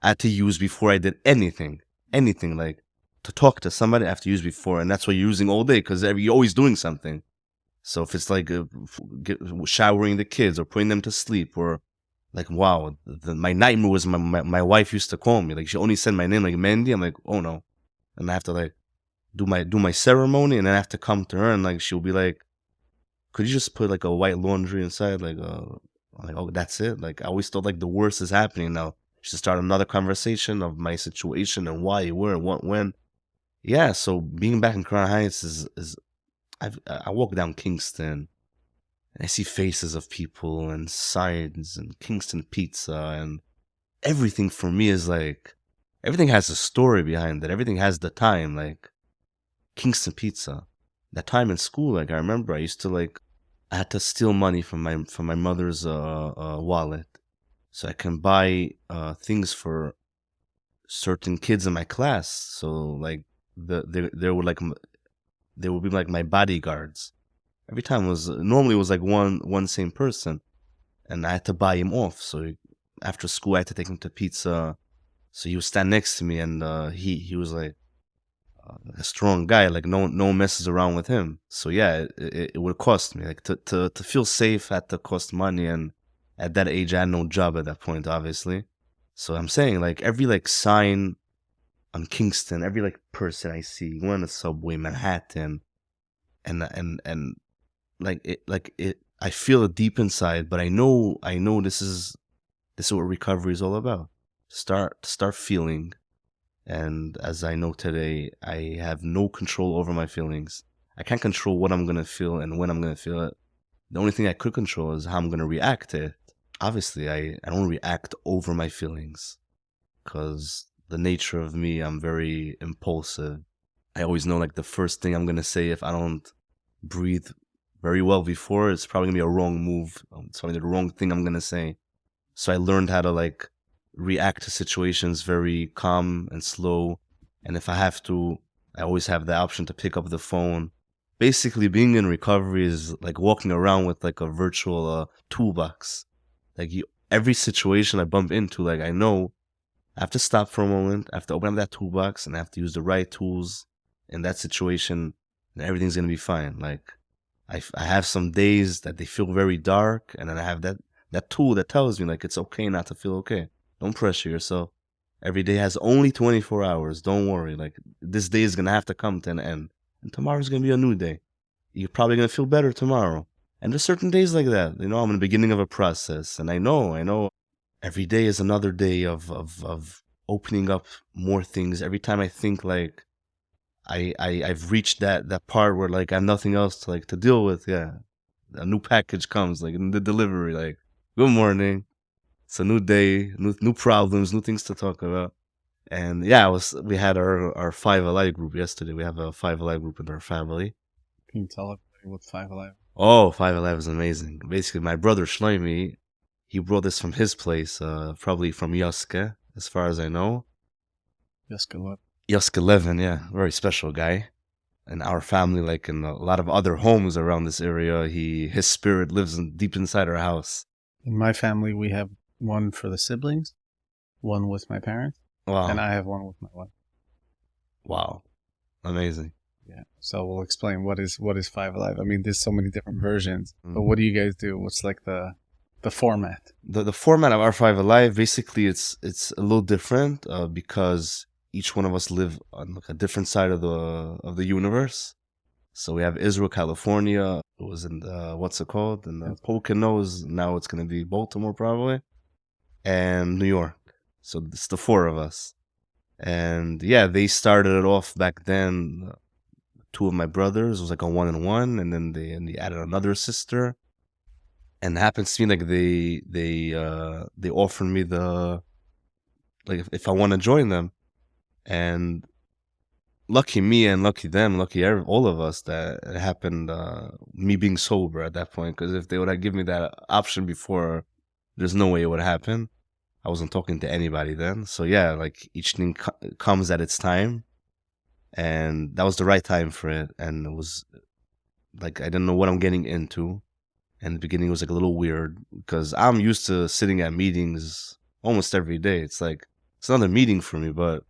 Speaker 2: had to use before I did anything like. To talk to somebody I have to use before, and that's what you're using all day because you're always doing something. So if it's like showering the kids or putting them to sleep, or like wow, my nightmare was my wife used to call me, like she only said my name like Mendy. I'm like, oh no, and I have to like do my ceremony, and then I have to come to her, and like she'll be like, could you just put like a white laundry inside, like I'm like, oh, that's it. Like I always thought like the worst is happening now. She should start another conversation of my situation and why, where, what, when. Yeah, so being back in Crown Heights is I walk down Kingston and I see faces of people and signs and Kingston Pizza, and everything for me is like everything has a story behind it. Everything has the time, like Kingston Pizza. That time in school, like I remember I used to like I had to steal money from my mother's wallet so I can buy things for certain kids in my class. So like they would be like my bodyguards. Every time normally it was like one same person, and I had to buy him off. So after school I had to take him to pizza. So he would stand next to me, and he was like a strong guy. Like no one messes around with him. So yeah, it would cost me like to feel safe had to cost money, and at that age I had no job at that point, obviously. So I'm saying like every like sign on Kingston, every like person I see, going on the subway, Manhattan, and like it, I feel it deep inside, but I know this is what recovery is all about. Start feeling, and as I know today, I have no control over my feelings. I can't control what I'm gonna feel and when I'm gonna feel it. The only thing I could control is how I'm gonna react to it. Obviously, I don't react over my feelings, because the nature of me, I'm very impulsive. I always know like the first thing I'm gonna say if I don't breathe very well before, it's probably gonna be a wrong move. It's probably the wrong thing I'm gonna say. So I learned how to like react to situations very calm and slow. And if I have to, I always have the option to pick up the phone. Basically, being in recovery is like walking around with like a virtual toolbox. Like every situation I bump into, like I know I have to stop for a moment. I have to open up that toolbox and I have to use the right tools in that situation, and everything's going to be fine. Like, I have some days that they feel very dark, and then I have that tool that tells me, like, it's okay not to feel okay. Don't pressure yourself. Every day has only 24 hours. Don't worry. Like, this day is going to have to come to an end. And tomorrow's going to be a new day. You're probably going to feel better tomorrow. And there's certain days like that. You know, I'm in the beginning of a process. And I know every day is another day of opening up more things. Every time I think, like, I've reached that part where, like, I have nothing else to, like, to deal with. Yeah. A new package comes, like, in the delivery, like, good morning. It's a new day, new problems, new things to talk about. And yeah, we had our Five Alive group yesterday. We have a Five Alive group in our family.
Speaker 3: Can you tell everybody what Five Alive?
Speaker 2: Oh, Five Alive is amazing. Basically, my brother Shlomi, he brought this from his place, probably from Yoske, as far as I know. Yoske 11, yeah, very special guy. In our family, like in a lot of other homes around this area, his spirit lives deep inside our house.
Speaker 3: In my family, we have one for the siblings, one with my parents,
Speaker 2: Wow.
Speaker 3: and I have one with my wife.
Speaker 2: Wow. Amazing.
Speaker 3: Yeah. So we'll explain what is Five Alive. I mean, there's so many different versions, but what do you guys do? What's like the format?
Speaker 2: The format of our Five Alive, basically, it's a little different because each one of us live on, like, a different side of the universe. So we have Israel, California. It was in the, what's it called? In the Poconos. Now it's going to be Baltimore, probably. And New York. So it's the four of us. And yeah, they started it off back then. Two of my brothers, it was like a 1-on-1, and then they added another sister. And it happens to me, like, they offered me the, like, if I want to join them. And lucky me and lucky them, lucky all of us, that it happened, me being sober at that point. Because if they would have given me that option before, there's no way it would happen. I wasn't talking to anybody then. So yeah, like, each thing comes at its time. And that was the right time for it. And it was like, I didn't know what I'm getting into. And the beginning was like a little weird because I'm used to sitting at meetings almost every day. It's like, it's another meeting for me, but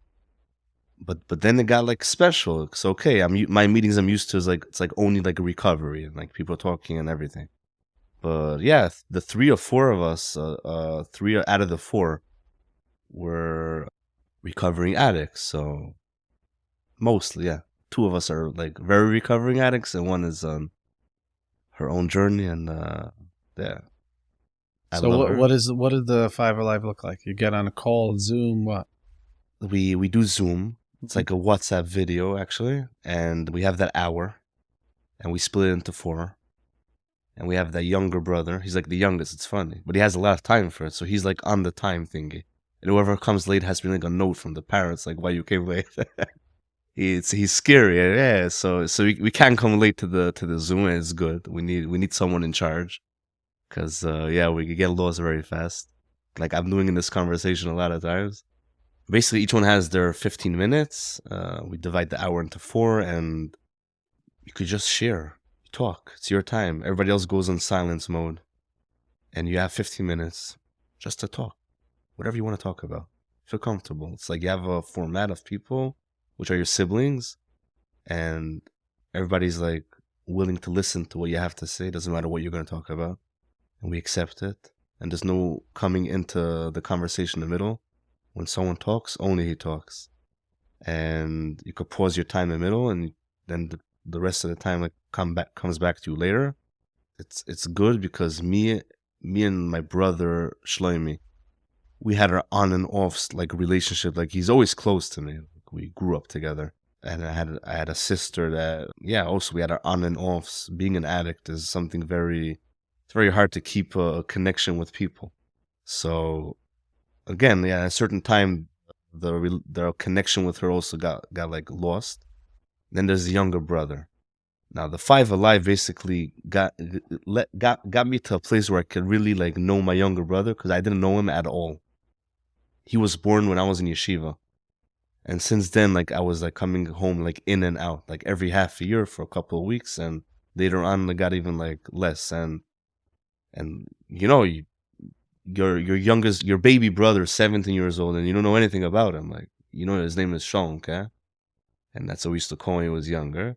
Speaker 2: then it got like special. It's okay. My meetings I'm used to is like, it's like only like a recovery and like people talking and everything. But yeah, the 3 or 4 of us, 3 out of the 4 were recovering addicts. So mostly, yeah. 2 of us are like very recovering addicts, and one is on her own journey. And yeah.
Speaker 3: So what does the Five Alive look like? You get on a call, Zoom, what?
Speaker 2: We do Zoom. It's like a WhatsApp video, actually, and we have that hour, and we split it into 4. And we have that younger brother. He's like the youngest. It's funny, but he has a lot of time for it, so he's like on the time thingy. And whoever comes late has to be like a note from the parents, like, why you came late. He's scary, yeah. So we can't come late to the Zoom. And it's good. We need someone in charge, because yeah, we could get lost very fast. Like I'm doing in this conversation a lot of times. Basically, each one has their 15 minutes. We divide the hour into 4, and you could just share, talk. It's your time. Everybody else goes in silence mode, and you have 15 minutes just to talk, whatever you want to talk about. Feel comfortable. It's like you have a format of people, which are your siblings, and everybody's like willing to listen to what you have to say. Doesn't matter what you're going to talk about, and we accept it. And there's no coming into the conversation in the middle. When someone talks, only he talks. And you could pause your time in the middle, and then the rest of the time like comes back to you later. It's good because me and my brother Shlomi, we had our on and off like relationship. Like he's always close to me. We grew up together. And I had a sister that, yeah, also we had our on and offs. Being an addict is something it's very hard to keep a connection with people. So again, yeah, at a certain time, the connection with her also got like lost. Then there's the younger brother. Now the Five Alive basically got me to a place where I could really like know my younger brother, because I didn't know him at all. He was born when I was in yeshiva, and since then, like I was like coming home like in and out, like every half a year for a couple of weeks, and later on it got even like less. And you know, your baby brother is 17 years old and you don't know anything about him. Like, you know, his name is Sean, okay? And that's what we used to call him when he was younger.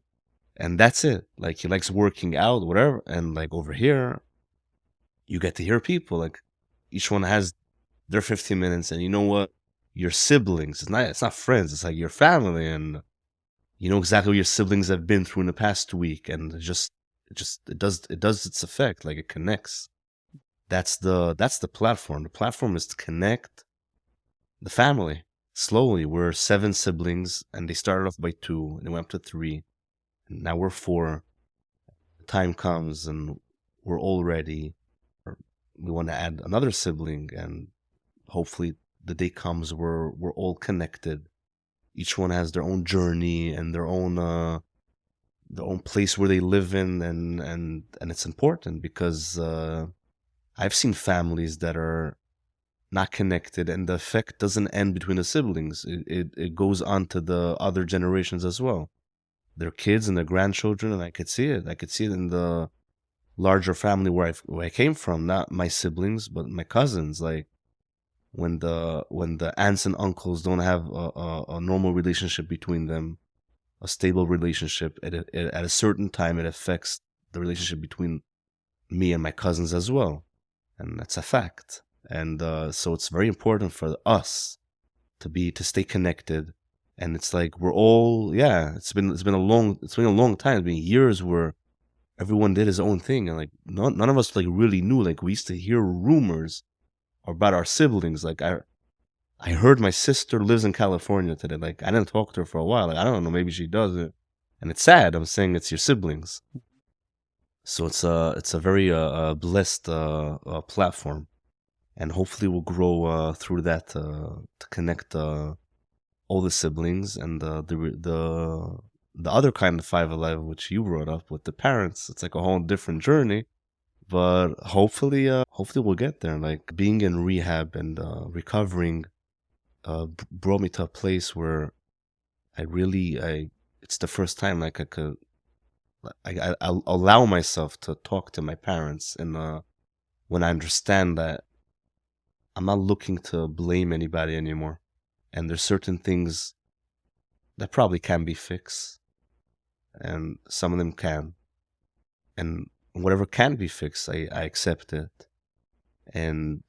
Speaker 2: And that's it. Like, he likes working out, whatever. And like over here, you get to hear people. Like, each one has their 15 minutes. And you know what? Your siblings, it's not friends, it's like your family. And you know exactly what your siblings have been through in the past week. And it does its effect. Like, it connects. That's the platform. The platform is to connect the family. Slowly, we're 7 siblings, and they started off by 2, and they went up to 3, and now we're 4. The time comes, and we're all ready. We want to add another sibling, and hopefully the day comes where we're all connected. Each one has their own journey and their own place where they live in, and it's important because I've seen families that are not connected, and the effect doesn't end between the siblings. It goes on to the other generations as well. Their kids and their grandchildren, and I could see it. I could see it in the larger family where I came from. Not my siblings, but my cousins. Like, when the aunts and uncles don't have a normal relationship between them, a stable relationship, at a certain time, it affects the relationship between me and my cousins as well, and that's a fact. And so it's very important for us to stay connected. And it's like we're all, yeah, it's been a long time. It's been years where everyone did his own thing, and like none of us like really knew. Like, we used to hear rumors about our siblings. Like, I heard my sister lives in California today. Like, I didn't talk to her for a while. Like, I don't know, maybe she does it. And it's sad. I'm saying it's your siblings. So it's a very blessed platform. And hopefully we'll grow through that to connect all the siblings, and the other kind of 5 Alive, which you brought up with the parents. It's like a whole different journey, but hopefully we'll get there. Like, being in rehab and recovering brought me to a place where it's the first time like I'll allow myself to talk to my parents, and when I understand that I'm not looking to blame anybody anymore. And there's certain things that probably can be fixed, and some of them can. And whatever can be fixed, I accept it. And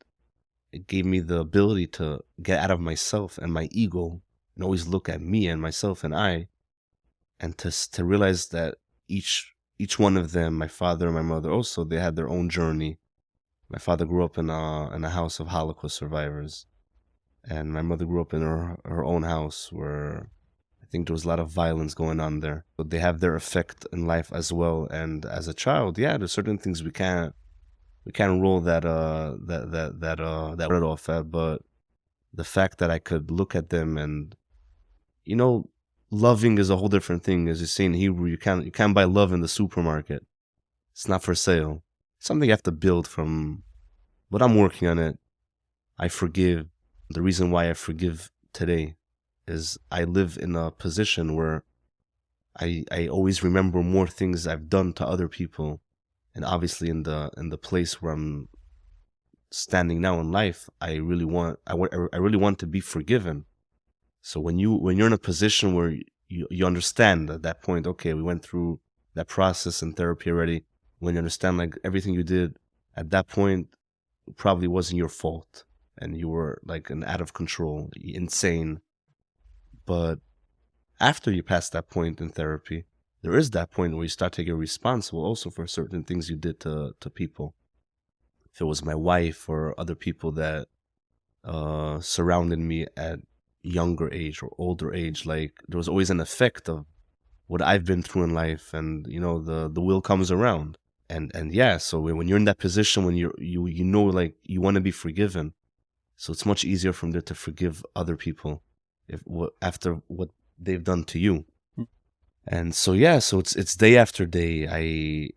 Speaker 2: it gave me the ability to get out of myself and my ego and always look at me and myself and I, and to realize that each one of them, my father and my mother also, they had their own journey. My father grew up in a house of Holocaust survivors, and my mother grew up in her own house where I think there was a lot of violence going on there. But they have their effect in life as well. And as a child, yeah, there's certain things we can't roll that off at. But the fact that I could look at them, and you know, loving is a whole different thing. As you say in Hebrew, you can't buy love in the supermarket. It's not for sale. It's something you have to build from. But I'm working on it. I forgive. The reason why I forgive today is I live in a position where I always remember more things I've done to other people. And obviously in the place where I'm standing now in life, I really want to be forgiven. So when you're in a position where you understand at that point, okay, we went through that process in therapy already. When you understand like everything you did at that point probably wasn't your fault, and you were like out of control, insane. But after you pass that point in therapy, there is that point where you start to get responsible also for certain things you did to people. If it was my wife or other people that surrounded me at younger age or older age, like there was always an effect of what I've been through in life, and you know, the will comes around. And yeah, so when you're in that position, when you know, like you want to be forgiven, so it's much easier from there to forgive other people after what they've done to you. And so yeah, so it's day after day.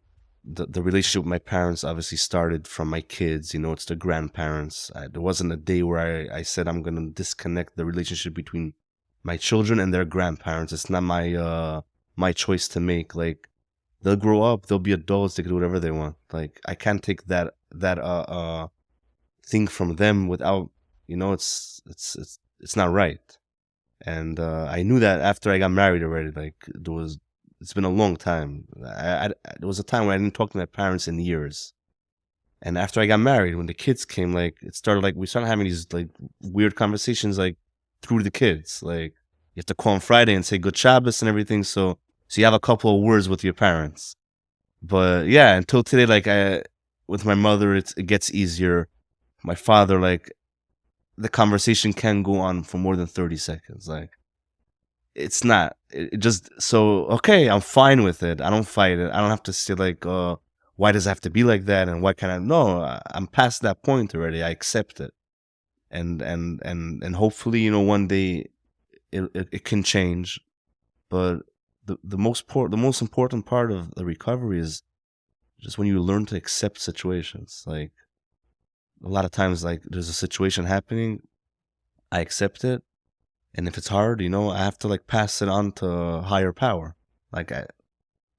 Speaker 2: The relationship with my parents obviously started from my kids. You know, it's the grandparents. There wasn't a day where I said I'm gonna disconnect the relationship between my children and their grandparents. It's not my choice to make. Like, they'll grow up, they'll be adults, they can do whatever they want. Like, I can't take that thing from them without, it's not right. And I knew that after I got married already. Like it's been a long time. There was a time where I didn't talk to my parents in years. And after I got married, when the kids came, like it started, like we started having these like weird conversations, like through the kids. Like you have to call on Friday and say good Shabbos and everything. So you have a couple of words with your parents. But yeah, until today, like with my mother, it gets easier. My father, like the conversation can go on for more than 30 seconds. Like it's not, it just, so, okay, I'm fine with it. I don't fight it. I don't have to say like, why does it have to be like that? And why can't I? No, I'm past that point already. I accept it. And hopefully, one day it can change. But the most important part of the recovery is just when you learn to accept situations. Like a lot of times, like there's a situation happening, I accept it, and if it's hard, I have to like pass it on to a higher power. Like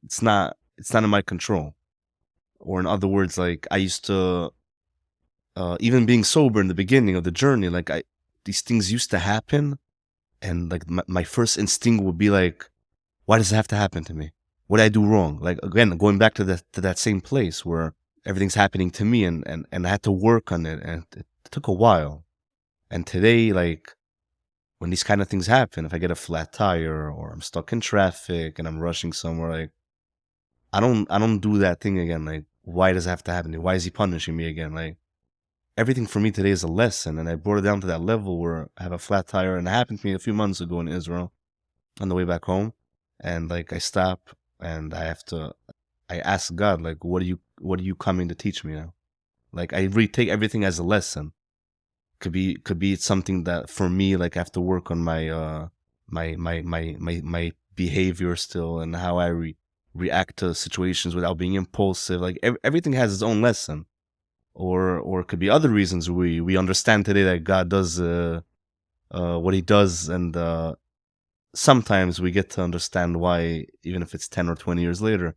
Speaker 2: it's not in my control. Or in other words, like I used to, even being sober in the beginning of the journey, like these things used to happen, and like my first instinct would be like, why does it have to happen to me? What did I do wrong? Like again, going back to that same place where everything's happening to me, and I had to work on it, and it took a while. And today, like when these kind of things happen, if I get a flat tire or I'm stuck in traffic and I'm rushing somewhere, like I don't do that thing again. Like, why does it have to happen to me? Why is he punishing me again? Like everything for me today is a lesson, and I brought it down to that level where I have a flat tire, and it happened to me a few months ago in Israel on the way back home. And like I stop and I ask God, like, what are you coming to teach me now? Like I really take everything as a lesson. Could be it's something that for me, like I have to work on my my behavior still, and how I react to situations without being impulsive. Like everything has its own lesson. Or it could be other reasons we understand today that God does what he does, and sometimes we get to understand why, even if it's 10 or 20 years later.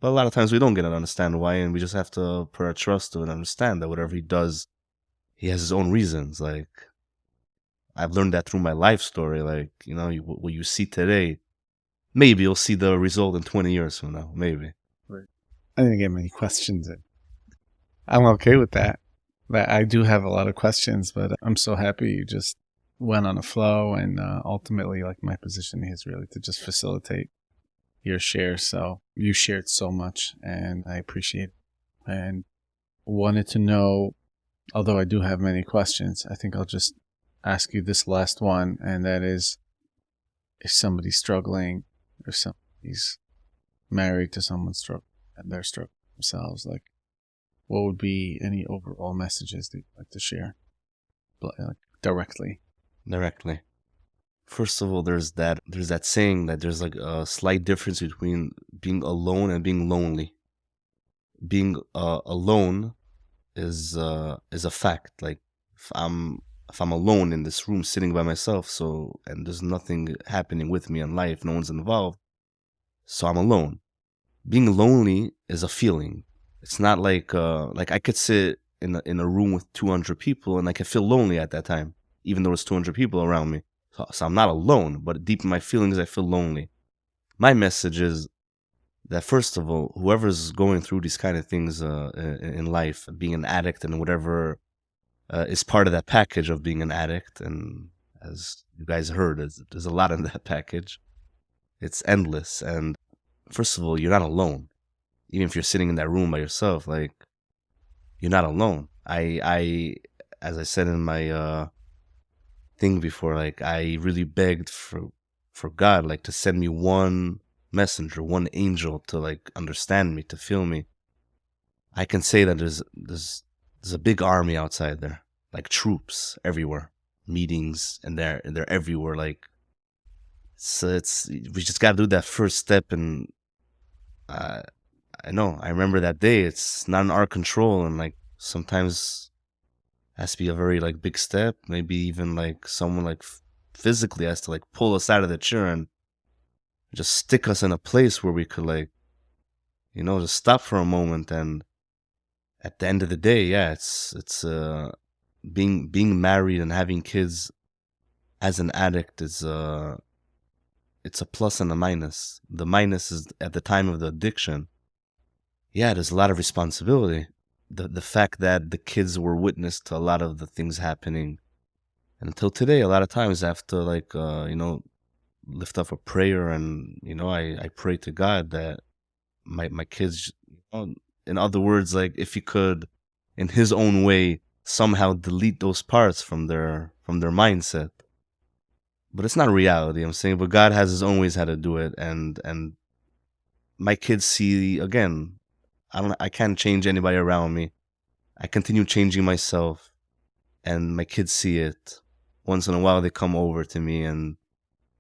Speaker 2: But a lot of times we don't get to understand why, and we just have to put our trust to it and understand that whatever he does, he has his own reasons. Like, I've learned that through my life story. Like, what you see today, maybe you'll see the result in 20 years from now. Maybe.
Speaker 3: Right. I didn't get many questions in. I'm okay with that. But I do have a lot of questions, but I'm so happy you just went on a flow, and ultimately, like, my position is really to just facilitate your share. So you shared so much, and I appreciate it. And wanted to know, although I do have many questions, I think I'll just ask you this last one, and that is, if somebody's struggling, or somebody's married to someone struggling, and they're struggling themselves, like, what would be any overall messages that you'd like to share, like, directly?
Speaker 2: Directly. First of all, there's that saying that there's like a slight difference between being alone and being lonely. Being alone is a fact. Like if I'm alone in this room sitting by myself, and there's nothing happening with me in life, no one's involved, so I'm alone. Being lonely is a feeling. It's not like I could sit in a room with 200 people and I could feel lonely at that time, even though there's 200 people around me. So I'm not alone, but deep in my feelings, I feel lonely. My message is that, first of all, whoever's going through these kind of things in life, being an addict and whatever is part of that package of being an addict, and as you guys heard, there's a lot in that package. It's endless. And first of all, you're not alone. Even if you're sitting in that room by yourself, like, you're not alone. I as I said in my thing before, like, I really begged for God, like, to send me one messenger, one angel to like understand me, to feel me. I can say that there's a big army outside there, like troops everywhere, meetings, and they're everywhere. Like, so we just gotta do that first step. And I know, I remember that day. It's not in our control, and like sometimes it has to be a very like big step. Maybe even like someone like physically has to like pull us out of the chair and just stick us in a place where we could like, just stop for a moment. And at the end of the day, yeah, it's being married and having kids as an addict is it's a plus and a minus. The minus is at the time of the addiction. Yeah, there's a lot of responsibility. The fact that the kids were witness to a lot of the things happening. And until today, a lot of times I have to lift up a prayer, and I pray to God that my kids, in other words, like if he could, in his own way, somehow delete those parts from their mindset. But it's not reality, I'm saying. But God has his own ways how to do it, and my kids see again. I can't change anybody around me. I continue changing myself, and my kids see it. Once in a while, they come over to me and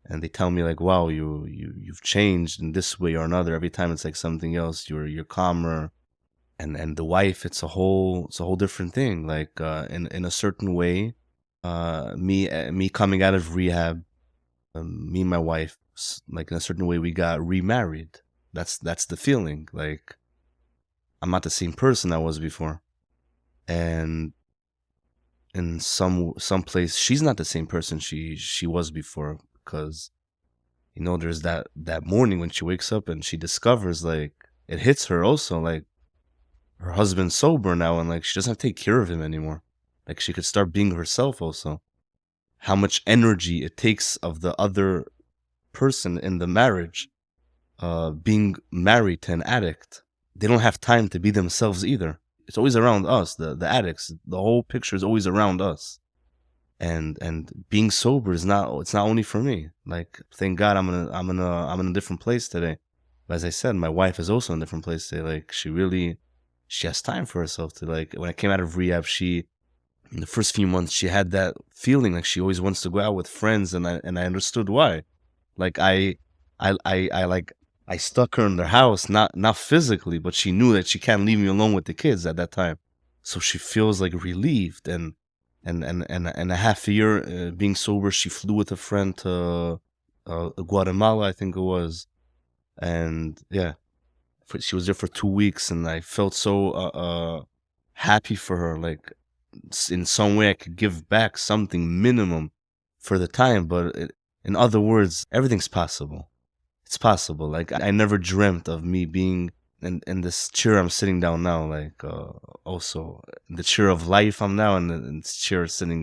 Speaker 2: they tell me like, "Wow, you've changed in this way or another." Every time it's like something else. You're calmer, and the wife, it's a whole different thing. Like in a certain way, me coming out of rehab, me and my wife, like in a certain way, we got remarried. That's the feeling. Like I'm not the same person I was before, and in some place she's not the same person she was before, because there's that morning when she wakes up and she discovers, like, it hits her also, like her husband's sober now, and like she doesn't have to take care of him anymore. Like she could start being herself also. How much energy it takes of the other person in the marriage, being married to an addict. They don't have time to be themselves either. It's always around us, the addicts. The whole picture is always around us. And being sober it's not only for me. Like, thank God I'm in a different place today. But as I said, my wife is also in a different place today. Like she has time for herself to, like, when I came out of rehab, in the first few months she had that feeling like she always wants to go out with friends, and I understood why. Like I stuck her in the house, not physically, but she knew that she can't leave me alone with the kids at that time. So she feels like relieved, and a half a year being sober, she flew with a friend to Guatemala, I think it was, and yeah, she was there for 2 weeks, and I felt so happy for her. Like in some way, I could give back something minimum for the time, but in other words, everything's possible. It's possible. Like I never dreamt of me being in this chair I'm sitting down now. Like also in the chair of life I'm now, and in this chair sitting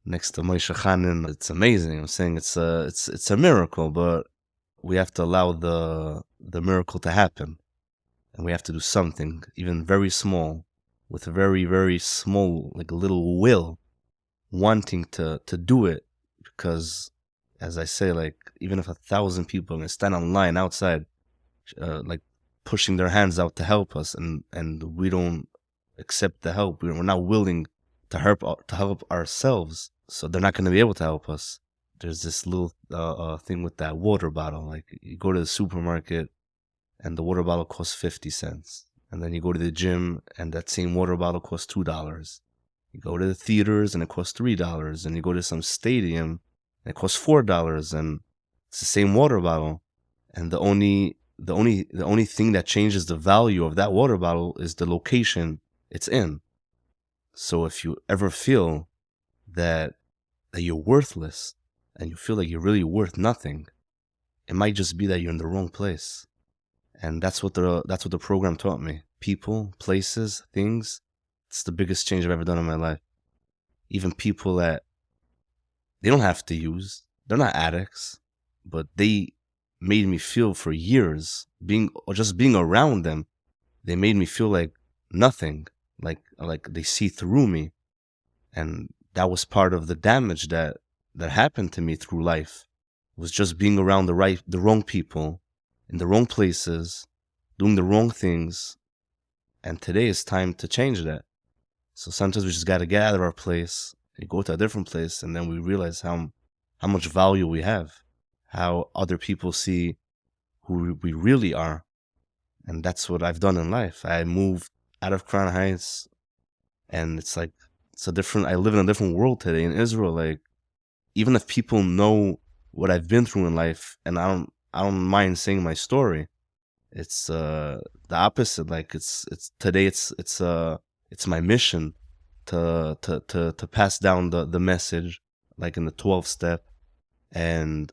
Speaker 2: next to Moshe Chanin. It's amazing. I'm saying it's a miracle, but we have to allow the miracle to happen, and we have to do something, even very small, with a very, very small, like a little will, wanting to do it. Because, as I say, like, even if 1,000 people are gonna stand on line outside, like pushing their hands out to help us, and we don't accept the help, we're not willing to help ourselves, so they're not gonna be able to help us. There's this little thing with that water bottle. Like, you go to the supermarket and the water bottle costs 50 cents. And then you go to the gym and that same water bottle costs $2. You go to the theaters and it costs $3. And you go to some stadium and it costs $4. And it's the same water bottle. And the only thing that changes the value of that water bottle is the location it's in. So if you ever feel that you're worthless, and you feel like you're really worth nothing, it might just be that you're in the wrong place. And that's what the program taught me. People, places, things. It's the biggest change I've ever done in my life. Even people that they don't have to use, they're not addicts, but they made me feel for years, being around them, they made me feel like nothing, like they see through me. And that was part of the damage that happened to me through life, was just being around the wrong people, in the wrong places, doing the wrong things. And today is time to change that. So sometimes we just got to get out of our place and go to a different place, and then we realize how much value we have, how other people see who we really are. And that's what I've done in life. I moved out of Crown Heights, and it's like, I live in a different world today in Israel. Like, even if people know what I've been through in life, and I don't mind saying my story, it's the opposite. Like, it's today it's my mission to pass down the message, like in the 12th step. And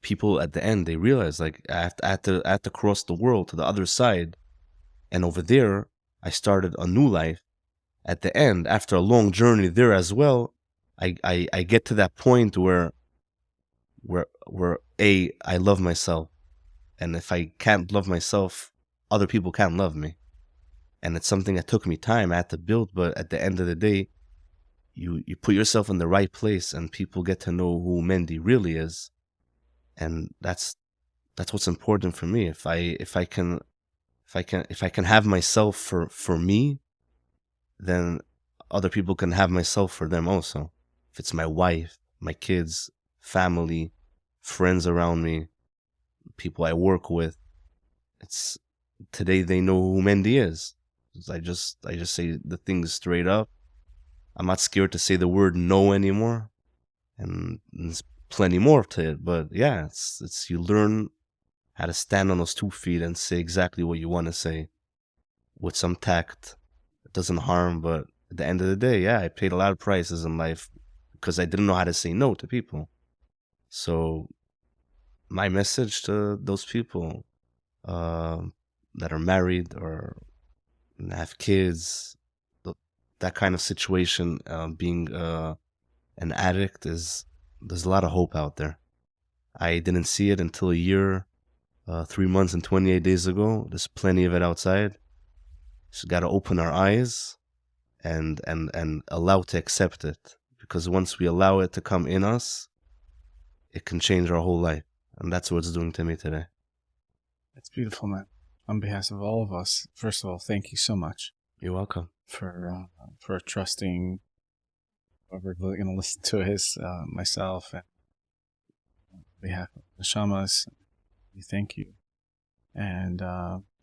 Speaker 2: people at the end, they realize, like, I have to cross the world to the other side. And over there, I started a new life. At the end, after a long journey there as well, I get to that point where I love myself. And if I can't love myself, other people can't love me. And it's something that took me time. I had to build, but at the end of the day, you put yourself in the right place, and people get to know who Mendy really is. And that's what's important for me. If I can have myself for me, then other people can have myself for them also. If it's my wife, my kids, family, friends around me, people I work with, it's today they know who Mendy is. I just say the things straight up. I'm not scared to say the word no anymore, and there's plenty more to it. But yeah, it's you learn how to stand on those 2 feet and say exactly what you want to say with some tact. It doesn't harm, but at the end of the day, yeah, I paid a lot of prices in life because I didn't know how to say no to people. So my message to those people that are married or have kids, that kind of situation, being an addict, there's a lot of hope out there. I didn't see it until a year, 3 months and 28 days ago. There's plenty of it outside. Just got to open our eyes and allow to accept it, because once we allow it to come in us, it can change our whole life, and that's what it's doing to me today.
Speaker 3: That's beautiful, man. On behalf of all of us, first of all, thank you so much.
Speaker 2: You're welcome.
Speaker 3: For trusting whoever going to listen to his, myself, and on behalf of Neshamos, we thank you. And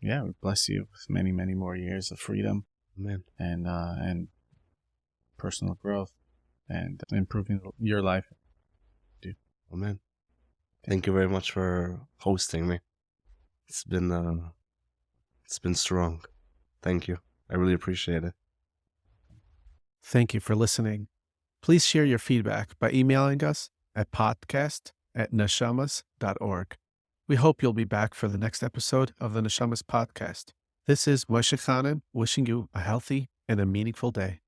Speaker 3: yeah, we bless you with many, many more years of freedom.
Speaker 2: Amen.
Speaker 3: And personal growth and improving your life.
Speaker 2: Amen. Thank you very much for hosting me. It's been strong. Thank you. I really appreciate it.
Speaker 1: Thank you for listening. Please share your feedback by emailing us at podcast@neshamos.org. We hope you'll be back for the next episode of the Neshamos podcast. This is Moshe Khanan wishing you a healthy and a meaningful day.